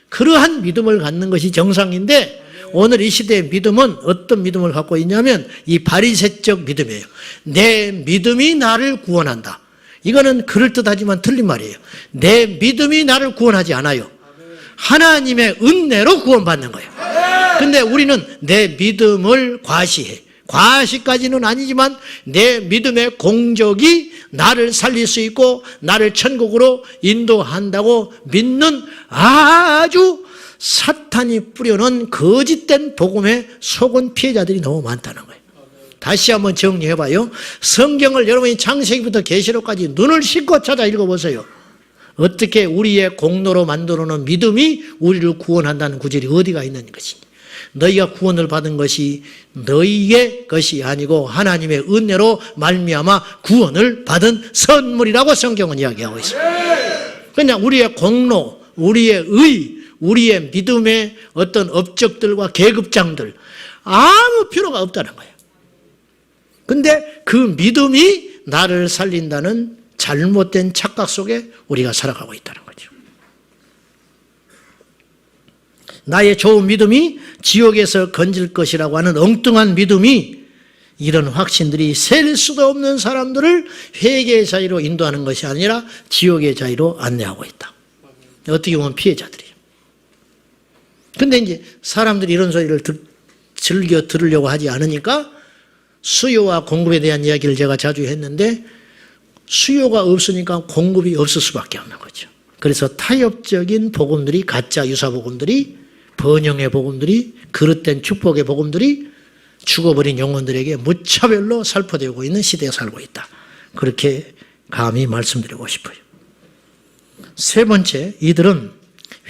그러한 믿음을 갖는 것이 정상인데 오늘 이 시대의 믿음은 어떤 믿음을 갖고 있냐면 이 바리새적 믿음이에요. 내 믿음이 나를 구원한다. 이거는 그럴듯하지만 틀린 말이에요. 내 믿음이 나를 구원하지 않아요. 하나님의 은혜로 구원받는 거예요. 근데 우리는 내 믿음을 과시해. 과시까지는 아니지만 내 믿음의 공적이 나를 살릴 수 있고 나를 천국으로 인도한다고 믿는 아주 사탄이 뿌려놓은 거짓된 복음에 속은 피해자들이 너무 많다는 거예요. 다시 한번 정리해봐요. 성경을 여러분이 창세기부터 계시록까지 눈을 씻고 찾아 읽어보세요. 어떻게 우리의 공로로 만들어놓은 믿음이 우리를 구원한다는 구절이 어디가 있는 것인지. 너희가 구원을 받은 것이 너희의 것이 아니고 하나님의 은혜로 말미암아 구원을 받은 선물이라고 성경은 이야기하고 있습니다. 그냥 우리의 공로, 우리의 의, 우리의 믿음의 어떤 업적들과 계급장들 아무 필요가 없다는 거예요. 근데 그 믿음이 나를 살린다는 잘못된 착각 속에 우리가 살아가고 있다는 거죠. 나의 좋은 믿음이 지옥에서 건질 것이라고 하는 엉뚱한 믿음이 이런 확신들이 셀 수도 없는 사람들을 회개의 자리로 인도하는 것이 아니라 지옥의 자리로 안내하고 있다. 어떻게 보면 피해자들이에요. 근데 이제 사람들이 이런 소리를 즐겨 들으려고 하지 않으니까 수요와 공급에 대한 이야기를 제가 자주 했는데 수요가 없으니까 공급이 없을 수밖에 없는 거죠. 그래서 타협적인 복음들이, 가짜 유사 복음들이, 번영의 복음들이, 그릇된 축복의 복음들이 죽어버린 영혼들에게 무차별로 살포되고 있는 시대에 살고 있다. 그렇게 감히 말씀드리고 싶어요. 세 번째, 이들은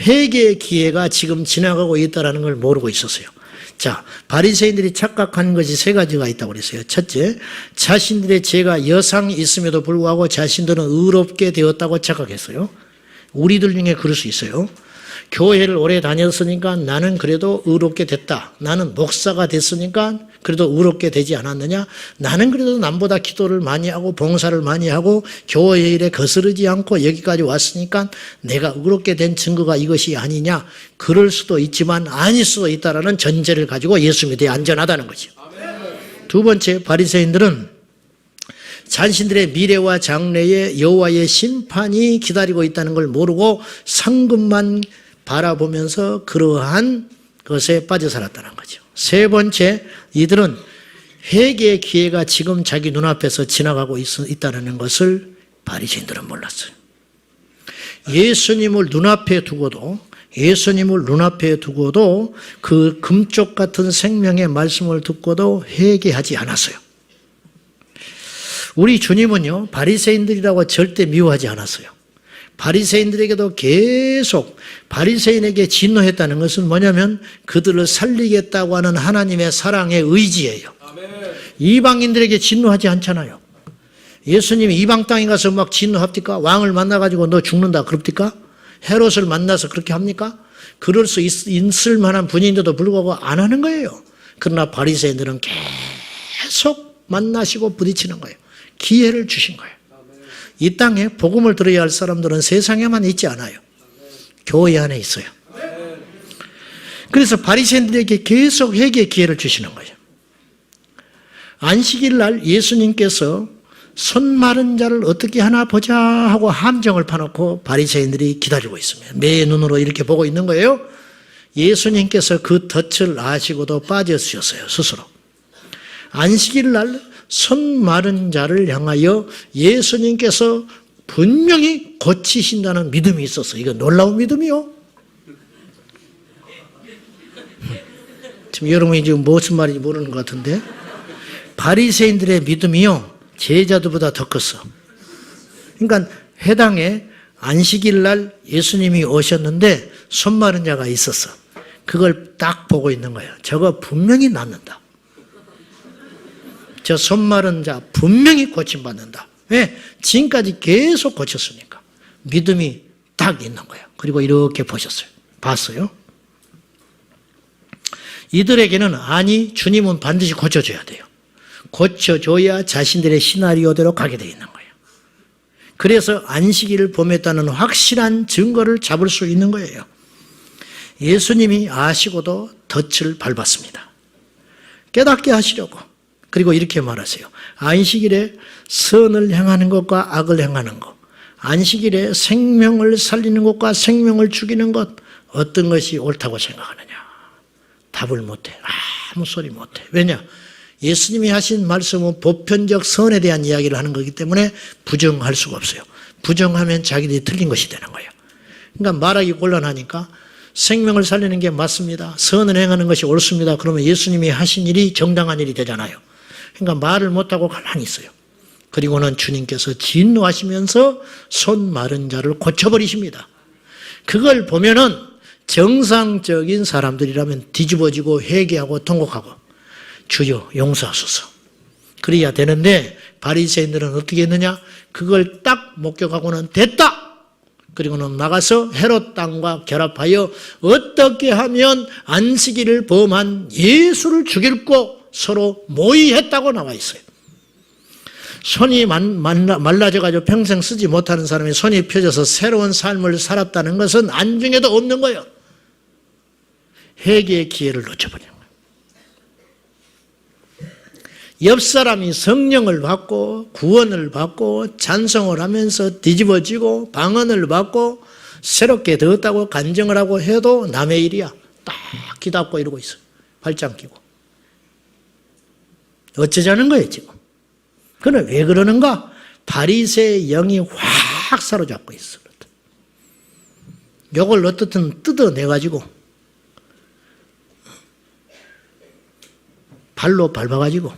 회개의 기회가 지금 지나가고 있다는 걸 모르고 있었어요. 자, 바리새인들이 착각한 것이 세 가지가 있다고 그랬어요. 첫째, 자신들의 죄가 여상이 있음에도 불구하고 자신들은 의롭게 되었다고 착각했어요. 우리들 중에 그럴 수 있어요. 교회를 오래 다녔으니까 나는 그래도 의롭게 됐다. 나는 목사가 됐으니까 그래도 의롭게 되지 않았느냐. 나는 그래도 남보다 기도를 많이 하고 봉사를 많이 하고 교회 일에 거스르지 않고 여기까지 왔으니까 내가 의롭게 된 증거가 이것이 아니냐. 그럴 수도 있지만 아닐 수도 있다라는 전제를 가지고 예수 믿어야 안전하다는 거죠. 두 번째, 바리새인들은 자신들의 미래와 장래에 여호와의 심판이 기다리고 있다는 걸 모르고 상급만 바라보면서 그러한 것에 빠져 살았다는 거죠. 세 번째, 이들은 회개의 기회가 지금 자기 눈앞에서 지나가고 있다는 것을 바리새인들은 몰랐어요. 예수님을 눈앞에 두고도 그 금쪽 같은 생명의 말씀을 듣고도 회개하지 않았어요. 우리 주님은요, 바리새인들이라고 절대 미워하지 않았어요. 바리새인들에게도 계속 바리새인에게 진노했다는 것은 뭐냐면 그들을 살리겠다고 하는 하나님의 사랑의 의지예요. 이방인들에게 진노하지 않잖아요. 예수님이 이방 땅에 가서 막 진노합니까? 왕을 만나가지고 너 죽는다 그럽니까? 헤롯을 만나서 그렇게 합니까? 그럴 수 있을 만한 분인데도 불구하고 안 하는 거예요. 그러나 바리새인들은 계속 만나시고 부딪히는 거예요. 기회를 주신 거예요. 이 땅에 복음을 들어야 할 사람들은 세상에만 있지 않아요. 교회 안에 있어요. 그래서 바리새인들에게 계속 회개의 기회를 주시는 거예요. 안식일 날 예수님께서 손 마른 자를 어떻게 하나 보자 하고 함정을 파놓고 바리새인들이 기다리고 있습니다. 매 눈으로 이렇게 보고 있는 거예요. 예수님께서 그 덫을 아시고도 빠져주셨어요, 스스로. 안식일 날 손 마른 자를 향하여 예수님께서 분명히 고치신다는 믿음이 있었어. 이거 놀라운 믿음이요. 지금 여러분이 지금 무슨 말인지 모르는 것 같은데, 바리새인들의 믿음이요, 제자들보다 더 컸어. 그러니까 회당에 안식일 날 예수님이 오셨는데 손 마른 자가 있었어. 그걸 딱 보고 있는 거예요. 저거 분명히 낫는다. 저 손 마른 자 분명히 고침받는다. 왜? 지금까지 계속 고쳤으니까. 믿음이 딱 있는 거예요. 그리고 이렇게 보셨어요. 봤어요. 이들에게는 아니, 주님은 반드시 고쳐줘야 돼요. 고쳐줘야 자신들의 시나리오대로 가게 돼 있는 거예요. 그래서 안식일을 범했다는 확실한 증거를 잡을 수 있는 거예요. 예수님이 아시고도 덫을 밟았습니다. 깨닫게 하시려고. 그리고 이렇게 말하세요. 안식일에 선을 행하는 것과 악을 행하는 것, 안식일에 생명을 살리는 것과 생명을 죽이는 것, 어떤 것이 옳다고 생각하느냐? 답을 못해. 아무 소리 못해. 왜냐? 예수님이 하신 말씀은 보편적 선에 대한 이야기를 하는 거기 때문에 부정할 수가 없어요. 부정하면 자기들이 틀린 것이 되는 거예요. 그러니까 말하기 곤란하니까 생명을 살리는 게 맞습니다. 선을 행하는 것이 옳습니다. 그러면 예수님이 하신 일이 정당한 일이 되잖아요. 그러니까 말을 못하고 가만히 있어요. 그리고는 주님께서 진노하시면서 손 마른 자를 고쳐버리십니다. 그걸 보면은 정상적인 사람들이라면 뒤집어지고 회개하고 통곡하고 주여 용서하소서. 그래야 되는데 바리새인들은 어떻게 했느냐? 그걸 딱 목격하고는 됐다. 그리고는 나가서 헤롯 땅과 결합하여 어떻게 하면 안식일을 범한 예수를 죽일고 서로 모의했다고 나와 있어요. 손이 말라져가지고 평생 쓰지 못하는 사람이 손이 펴져서 새로운 삶을 살았다는 것은 안중에도 없는 거예요. 회개의 기회를 놓쳐버리는 거예요. 옆 사람이 성령을 받고 구원을 받고 찬송을 하면서 뒤집어지고 방언을 받고 새롭게 되었다고 간증을 하고 해도 남의 일이야. 딱 기답고 이러고 있어요. 발짱 끼고. 어쩌자는 거예요 지금. 그는 왜 그러는가? 바리새의 영이 확 사로잡고 있어. 요걸 어떻든 뜯어내가지고 발로 밟아가지고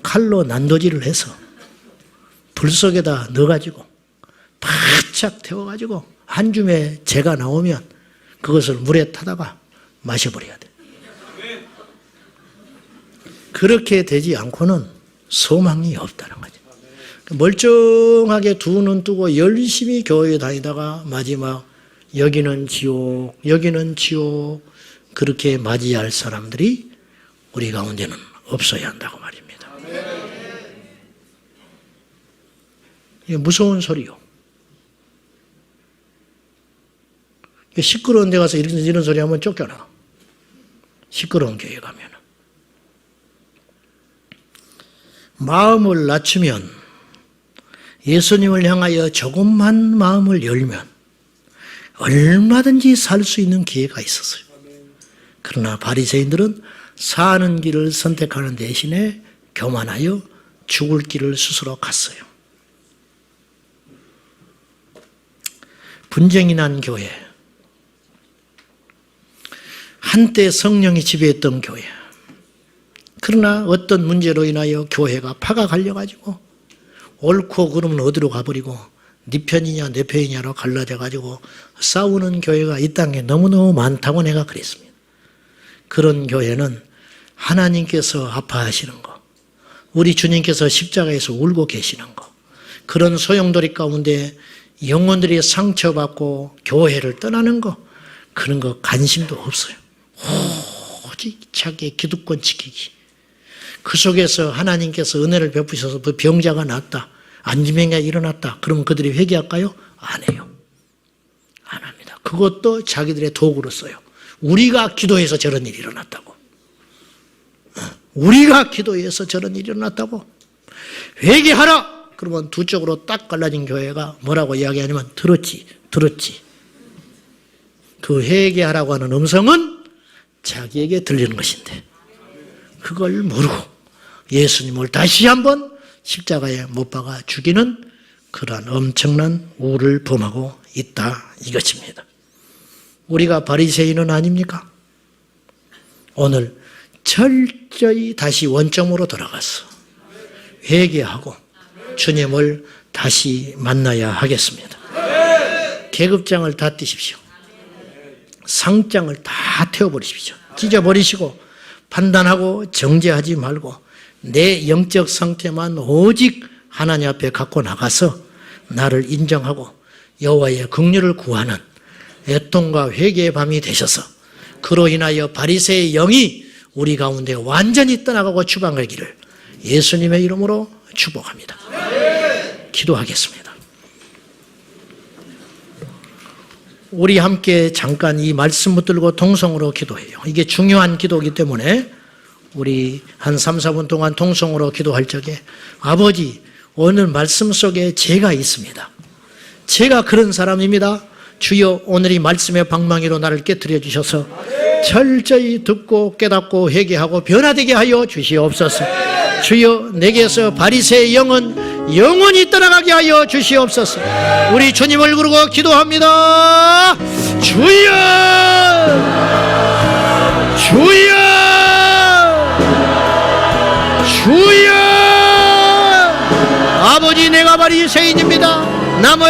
칼로 난도질을 해서 불 속에다 넣어가지고 바짝 태워가지고 한 줌의 재가 나오면 그것을 물에 타다가 마셔버려야 돼. 그렇게 되지 않고는 소망이 없다는 거죠. 멀쩡하게 두 눈 뜨고 열심히 교회에 다니다가 마지막 여기는 지옥, 여기는 지옥 그렇게 맞이할 사람들이 우리 가운데는 없어야 한다고 말입니다. 이게 무서운 소리요. 시끄러운 데 가서 이런 소리 하면 쫓겨나. 시끄러운 교회 가면. 마음을 낮추면 예수님을 향하여 조금만 마음을 열면 얼마든지 살 수 있는 기회가 있었어요. 그러나 바리새인들은 사는 길을 선택하는 대신에 교만하여 죽을 길을 스스로 갔어요. 분쟁이 난 교회, 한때 성령이 지배했던 교회, 그러나 어떤 문제로 인하여 교회가 파가 갈려가지고 옳고 그름은 어디로 가버리고 네 편이냐 내 편이냐로 갈라져가지고 싸우는 교회가 이 땅에 너무너무 많다고 내가 그랬습니다. 그런 교회는 하나님께서 아파하시는 거, 우리 주님께서 십자가에서 울고 계시는 거, 그런 소용돌이 가운데 영혼들이 상처받고 교회를 떠나는 거, 그런 거 관심도 없어요. 오직 자기의 기득권 지키기. 그 속에서 하나님께서 은혜를 베푸셔서 병자가 낫다, 안진병이 일어났다, 그러면 그들이 회개할까요? 안 해요. 안 합니다. 그것도 자기들의 도구로 써요. 우리가 기도해서 저런 일이 일어났다고. 우리가 기도해서 저런 일이 일어났다고. 회개하라! 그러면 두 쪽으로 딱 갈라진 교회가 뭐라고 이야기하냐면 들었지. 그 회개하라고 하는 음성은 자기에게 들리는 것인데 그걸 모르고 예수님을 다시 한번 십자가에 못 박아 죽이는 그러한 엄청난 우를 범하고 있다 이것입니다. 우리가 바리새인은 아닙니까? 오늘 철저히 다시 원점으로 돌아가서 회개하고 주님을 다시 만나야 하겠습니다. 계급장을 다 띄십시오. 상장을 다 태워버리십시오. 찢어버리시고 판단하고 정죄하지 말고 내 영적 상태만 오직 하나님 앞에 갖고 나가서 나를 인정하고 여호와의 긍휼을 구하는 애통과 회개의 밤이 되셔서 그로 인하여 바리새의 영이 우리 가운데 완전히 떠나가고 추방하기를 예수님의 이름으로 축복합니다. 기도하겠습니다. 우리 함께 잠깐 이 말씀 붙들고 동성으로 기도해요. 이게 중요한 기도이기 때문에 우리 한 3, 4분 동안 동성으로 기도할 적에 아버지, 오늘 말씀 속에 제가 있습니다. 제가 그런 사람입니다. 주여, 오늘 이 말씀의 방망이로 나를 깨트려 주셔서 철저히 듣고 깨닫고 회개하고 변화되게 하여 주시옵소서. 주여, 내게서 바리새의 영은 영원히 떠나가게 하여 주시옵소서. 우리 주님을 부르고 기도합니다. 주여 주여 주여. 아버지, 내가 바리새인입니다.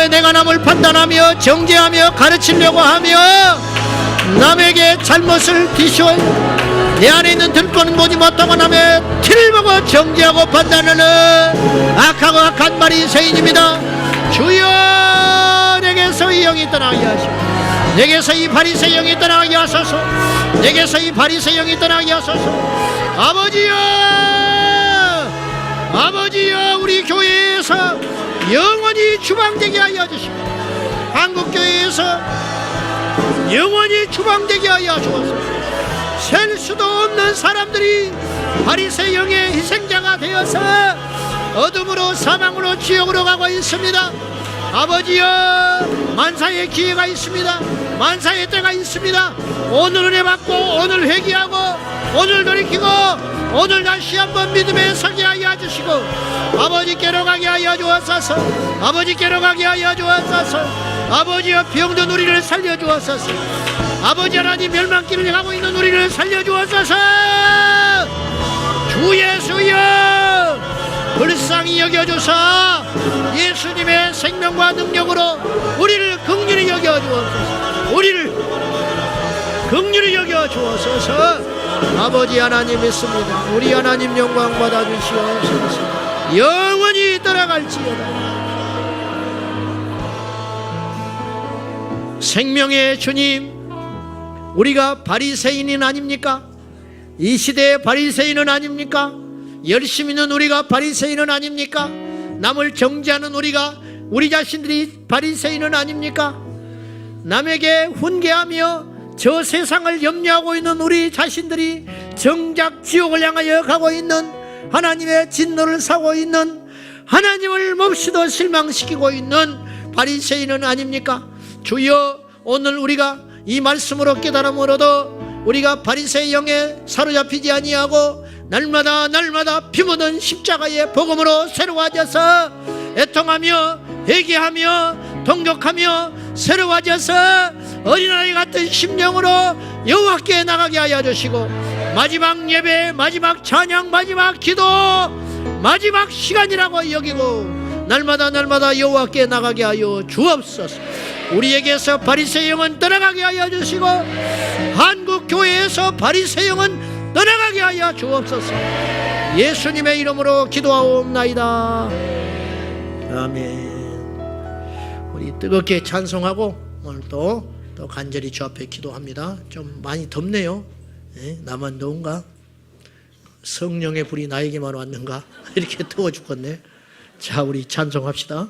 내가 남을 판단하며 정죄하며 가르치려고 하며 남에게 잘못을 비추어 내 안에 있는 들거는 보지 못하고 남의 티를 보고 정죄하고 판단하는 악하고 악한 바리새인입니다. 주여, 내게서 이 영이 떠나게 하시고 내게서 이 바리새 영이 떠나게 하소서. 내게서 이 바리새 영이 떠나게 하소서. 아버지여, 아버지여, 우리 교회에서 영원히 주방되게 하여 주시고 한국교회에서 영원히 주방되게 하여 주옵소서. 셀 수도 없는 사람들이 바리새 영의 희생자가 되어서 어둠으로 사망으로 지옥으로 가고 있습니다. 아버지여, 만사의 기회가 있습니다. 만사의 때가 있습니다. 오늘 은혜 받고 오늘 회개하고 오늘 돌이키고 오늘 다시 한번 믿음에 서게 하여 주시고 아버지께로 가게 하여 주옵소서. 아버지께로 가게 하여 주옵소서. 아버지여, 병든 우리를 살려주옵소서. 아버지 하나님, 멸망길을 가고 있는 우리를 살려주옵소서. 주 예수여, 불쌍히 여겨주사 예수님의 생명과 능력으로 우리를 긍휼히 여겨주옵소서. 우리를 긍휼히 여겨주옵소서. 아버지 하나님 믿습니다. 우리 하나님 영광 받아주시옵소서. 영원히 떠나갈지어다. 생명의 주님, 우리가 바리새인은 아닙니까? 이 시대의 바리새인은 아닙니까? 열심히 있는 우리가 바리새인은 아닙니까? 남을 정죄하는 우리 자신들이 바리새인은 아닙니까? 남에게 훈계하며 저 세상을 염려하고 있는 우리 자신들이 정작 지옥을 향하여 가고 있는, 하나님의 진노를 사고 있는, 하나님을 몹시도 실망시키고 있는 바리새인은 아닙니까? 주여, 오늘 우리가 이 말씀으로 깨달음으로도 우리가 바리새의 영에 사로잡히지 아니하고 날마다 피 묻은 십자가의 복음으로 새로워져서 애통하며 회개하며 동족하며 새로워져서 어린아이 같은 심령으로 여호와께 나가게 하여 주시고 마지막 예배, 마지막 찬양, 마지막 기도, 마지막 시간이라고 여기고 날마다 여호와께 나가게 하여 주옵소서. 우리에게서 바리새 영은 떠나가게 하여 주시고 한국교회에서 바리새 영은 떠나가게 하여 주옵소서. 예수님의 이름으로 기도하옵나이다. 아멘. 우리 뜨겁게 찬송하고 오늘 또 간절히 주 앞에 기도합니다. 좀 많이 덥네요. 네? 나만 더운가? 성령의 불이 나에게만 왔는가? 이렇게 더워 죽겠네. 자, 우리 찬송합시다.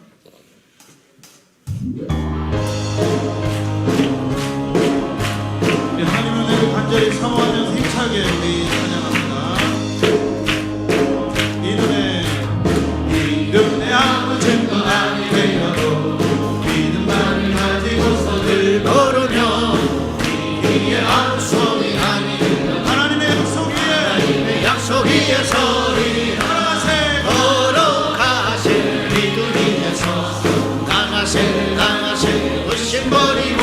하나님을 내고 간절히 사모하며 힘차게 우리 찬양합니다. 이 눈에 아무 증거 아니 되어도 믿음만을 가지고서 늘 걸으며 이 위에 아무 소리 아니 들려 하나님의 약속 위에 서리 걸어가세 믿음 위에서 나가세 의심 버리고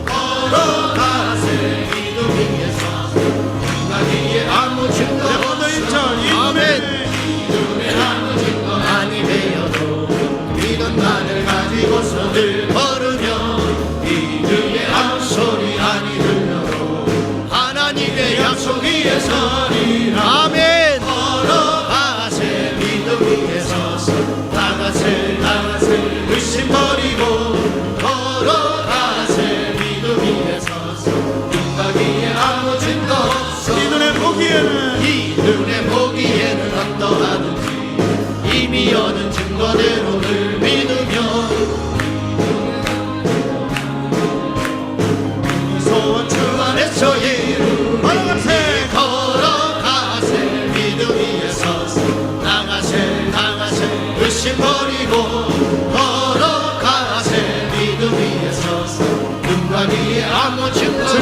걸어가세 믿음 위에서 나기에 아무 증거 없어. 아멘. 이 눈에 아무 증거 아니 되어도 믿음만을 가지고서 늘 걸으며 이 위에 아무 소리 아니 들려도 하나님의 약속 위에 서리라. 아멘. 걸어가세 믿음 위에 서서 나가세 의심 버리고 걸어가세 믿음 위에 서서 눈가 위에 아무 증거 없어. 이 눈에 보기에는 어떠하든지 이미 얻은 증거대로 늘 믿으며 소원 주 안에서 걸어가세 믿음 위에 서서 나가세 의심 버리고 걸어가세 믿음 위에 서서 눈과 위에 아무 증거 없어.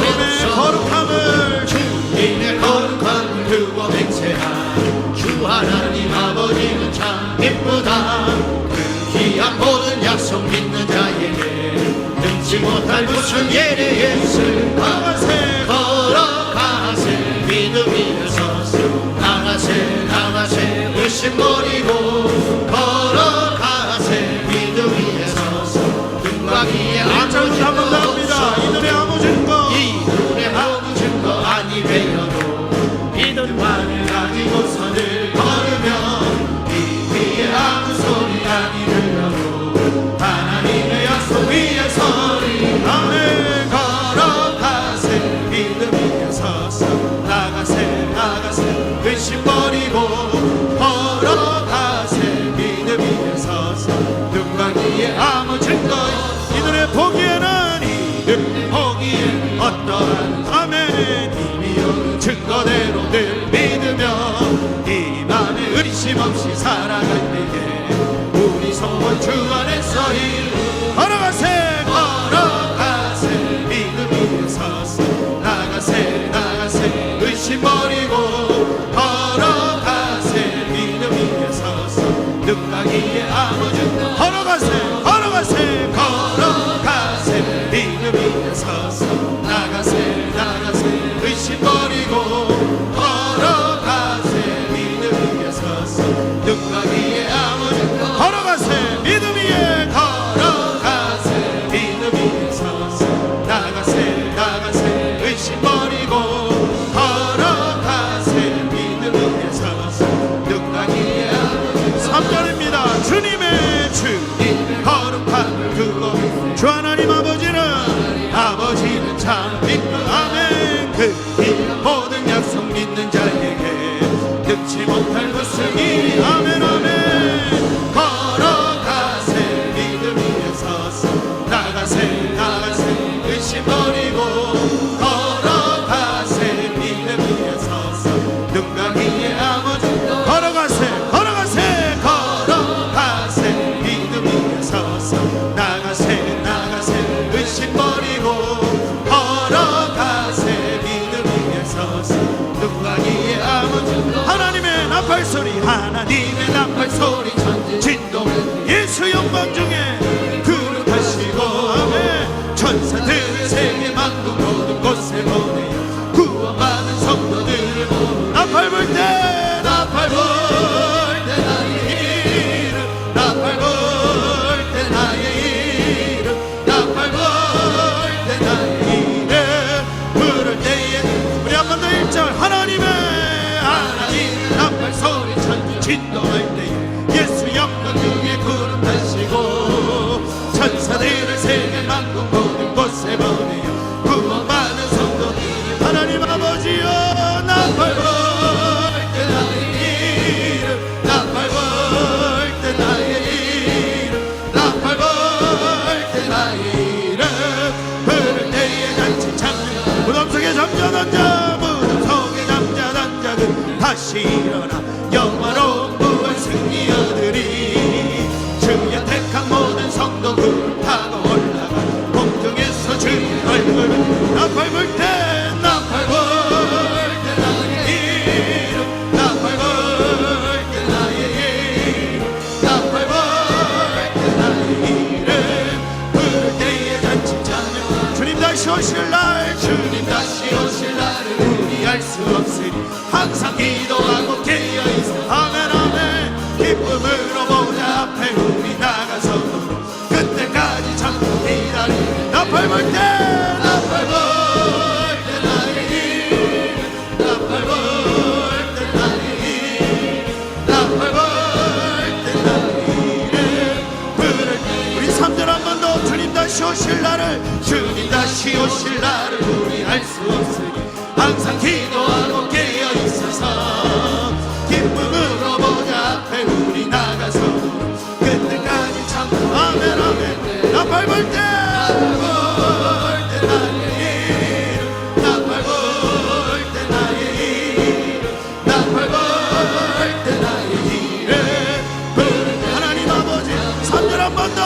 주님의 거룩함을 두고 맹세한 주 하나님 아버지는 참 이쁘다. 그 귀한 모든 약속 믿는 자에게 능치 못할 무슨 예를 오죽함을 두고 주 하나님 아버지는 참 믿고 아멘. 그 모든 약속 믿는 자에게 득지 못할 무슨 일이 아멘 아멘. 걸어가세 믿음 위에 서서 나가세 의심 버리고 걸어가세 믿음 위에 서서 눈과 귀에 아무 증거 걸어가세 믿음 위에 서서 나가세 의심 버리고 걸어가세 믿음 위에 서서 눈과 귀에 아무 증거 하나님의 나팔 소리 진동 예수 영광 중에 그릇하시고 아멘. 천사들을 세계 만국 모든 곳에 보내요 구원받은 성도들을 보내 나팔 불 때 나의 이름 나팔 불 때 나의 이름 나팔 불 때 나의 이름 부를 때에 우리 한 번 더 1절 하나님 나팔 소리 천지 진동할 때에 예수 영광 중에 구름 타시고 천사들을 세계 만국 모든 곳에 보내요 구원받은 성도들 하나님 아버지여 나팔 불 때 나의 이름 나팔 불 때 나의 이름 나팔 불 때 나의 이름 부를 때에 잔치 참여 무덤 속에 잠자던 자 다시 일어나 영화로운 부활 승리 얻으리 주의 택한 모든 성도 구름 타고 올라가 공중에서 주의 얼굴을 나팔 불 때 나의 이름 나팔 불 때 나의 이름 나팔 불 때 나의 이름 부를 때에 잔치 참여 주님 다시 오실 날을 우리 알 수 없으리 항상 기도하고 깨어있어 아멘 아멘. 기쁨으로 보좌 앞에 우리 나가서도 그때까지 참고 기다리 나팔 불 때 나의 이름 나팔 불 때 나의 이름 나팔 불 때 나의 이름 부를 때 우리 3절 한 번 더 주님 다시 오실 날을 우리 알 수 없으니 항상 기도하고 깨어있어서 기쁨으로 보좌 앞에 우리 나가서 그때까지 참고 아멘 아멘. 나팔 불 때 나의 이름 나팔 불 때 나의 이름 나팔 불 때 나의 이름 부를 때 하나님 아버지 3절 한 번 더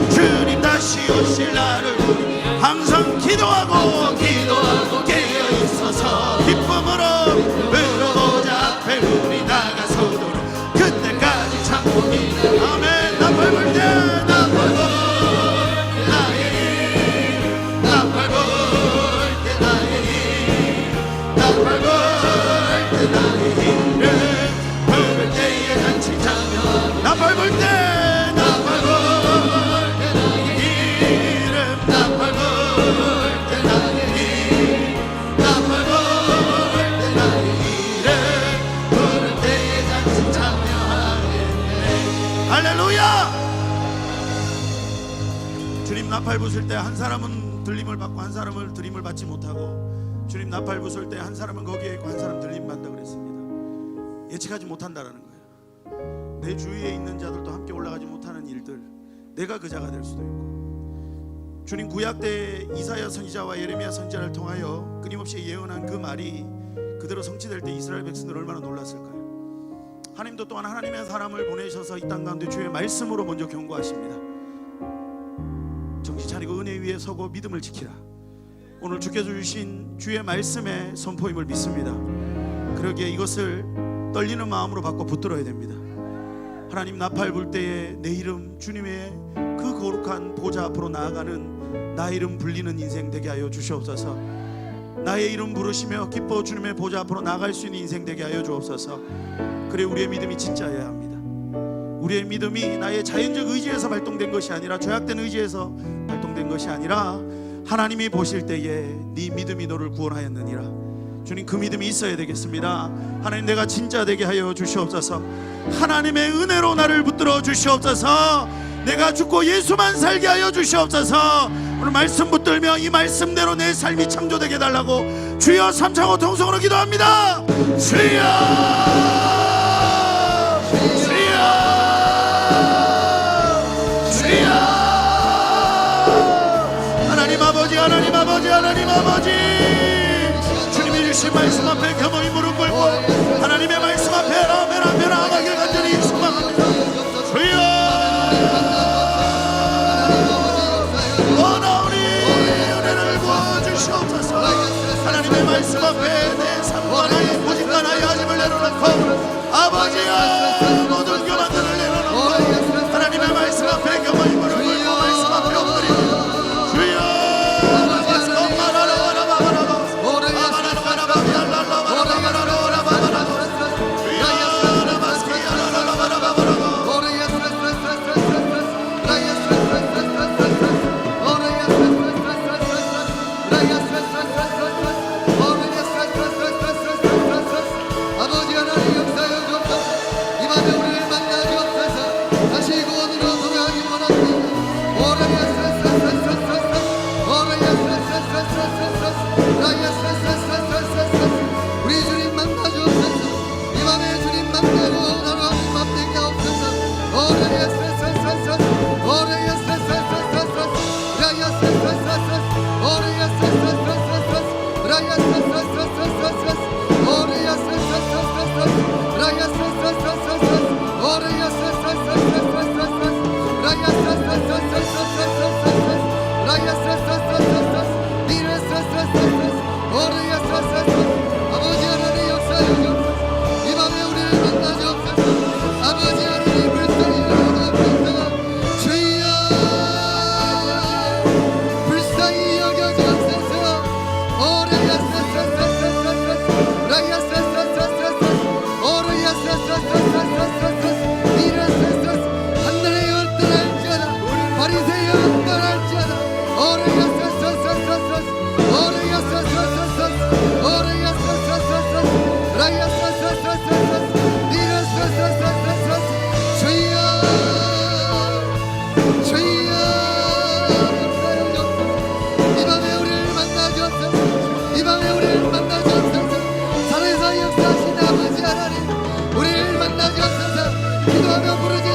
주님 다시 오실 날을 우리 항상 기도하고 깨어있어서 기쁨으로 보좌 앞에 우리 나가서도록 그때까지 참고 아멘. 나팔 불 때 나의 이름 나팔 불 때 나의 이름 나팔 불 때 나의 이름 부를 때에 잔치 참여 나팔 불 때 주님 나팔 부술 때 한 사람은 들림을 받고 한 사람은 들림을 받지 못하고 주님 나팔 부술 때 한 사람은 거기에 있고 한 사람은 들림 받는다 그랬습니다. 예측하지 못한다라는 거예요. 내 주위에 있는 자들도 함께 올라가지 못하는 일들 내가 그 자가 될 수도 있고 주님 구약 때 이사야 선지자와 예레미야 선지자를 통하여 끊임없이 예언한 그 말이 그대로 성취될 때 이스라엘 백성들 얼마나 놀랐을까요? 하나님도 또한 하나님의 사람을 보내셔서 이 땅 가운데 주의 말씀으로 먼저 경고하십니다. 정신 차리고 은혜 위에 서고 믿음을 지키라. 오늘 주께서 주신 주의 말씀의 선포임을 믿습니다. 그러기에 이것을 떨리는 마음으로 받고 붙들어야 됩니다. 하나님 나팔 불 때에 내 이름 주님의 그 거룩한 보좌 앞으로 나아가는 나 이름 불리는 인생 되게 하여 주시옵소서. 나의 이름 부르시며 기뻐 주님의 보좌 앞으로 나갈 수 있는 인생 되게 하여 주옵소서. 그래 우리의 믿음이 진짜여야 합니다. 우리의 믿음이 나의 자연적 의지에서 발동된 것이 아니라 죄악된 의지에서 발동된 것이 아니라 하나님이 보실 때에 네 믿음이 너를 구원하였느니라. 주님 그 믿음이 있어야 되겠습니다. 하나님 내가 진짜 되게 하여 주시옵소서. 하나님의 은혜로 나를 붙들어 주시옵소서. 내가 죽고 예수만 살게 하여 주시옵소서. 오늘 말씀 붙들며 이 말씀대로 내 삶이 창조되게 해달라고 주여 삼창호 통성으로 기도합니다. 주여 주여 주여. 하나님 아버지 하나님 아버지 하나님 아버지, 주님이 주신 말씀 앞에 겸허히 무릎 꿇고 하나님의 말씀 앞에 아멘 아멘 아멘 간절히 소망합니다. 주여 하나님의 말씀 앞에 내 삶과 나의 고집과 나의 아짐을 내려놓고 아버지여 모든 교만들을 내려놓고 하나님의 말씀 앞에 겸허히 무릎 꿇고 말씀 앞에 엎드리고 주여 기도하며 부르짖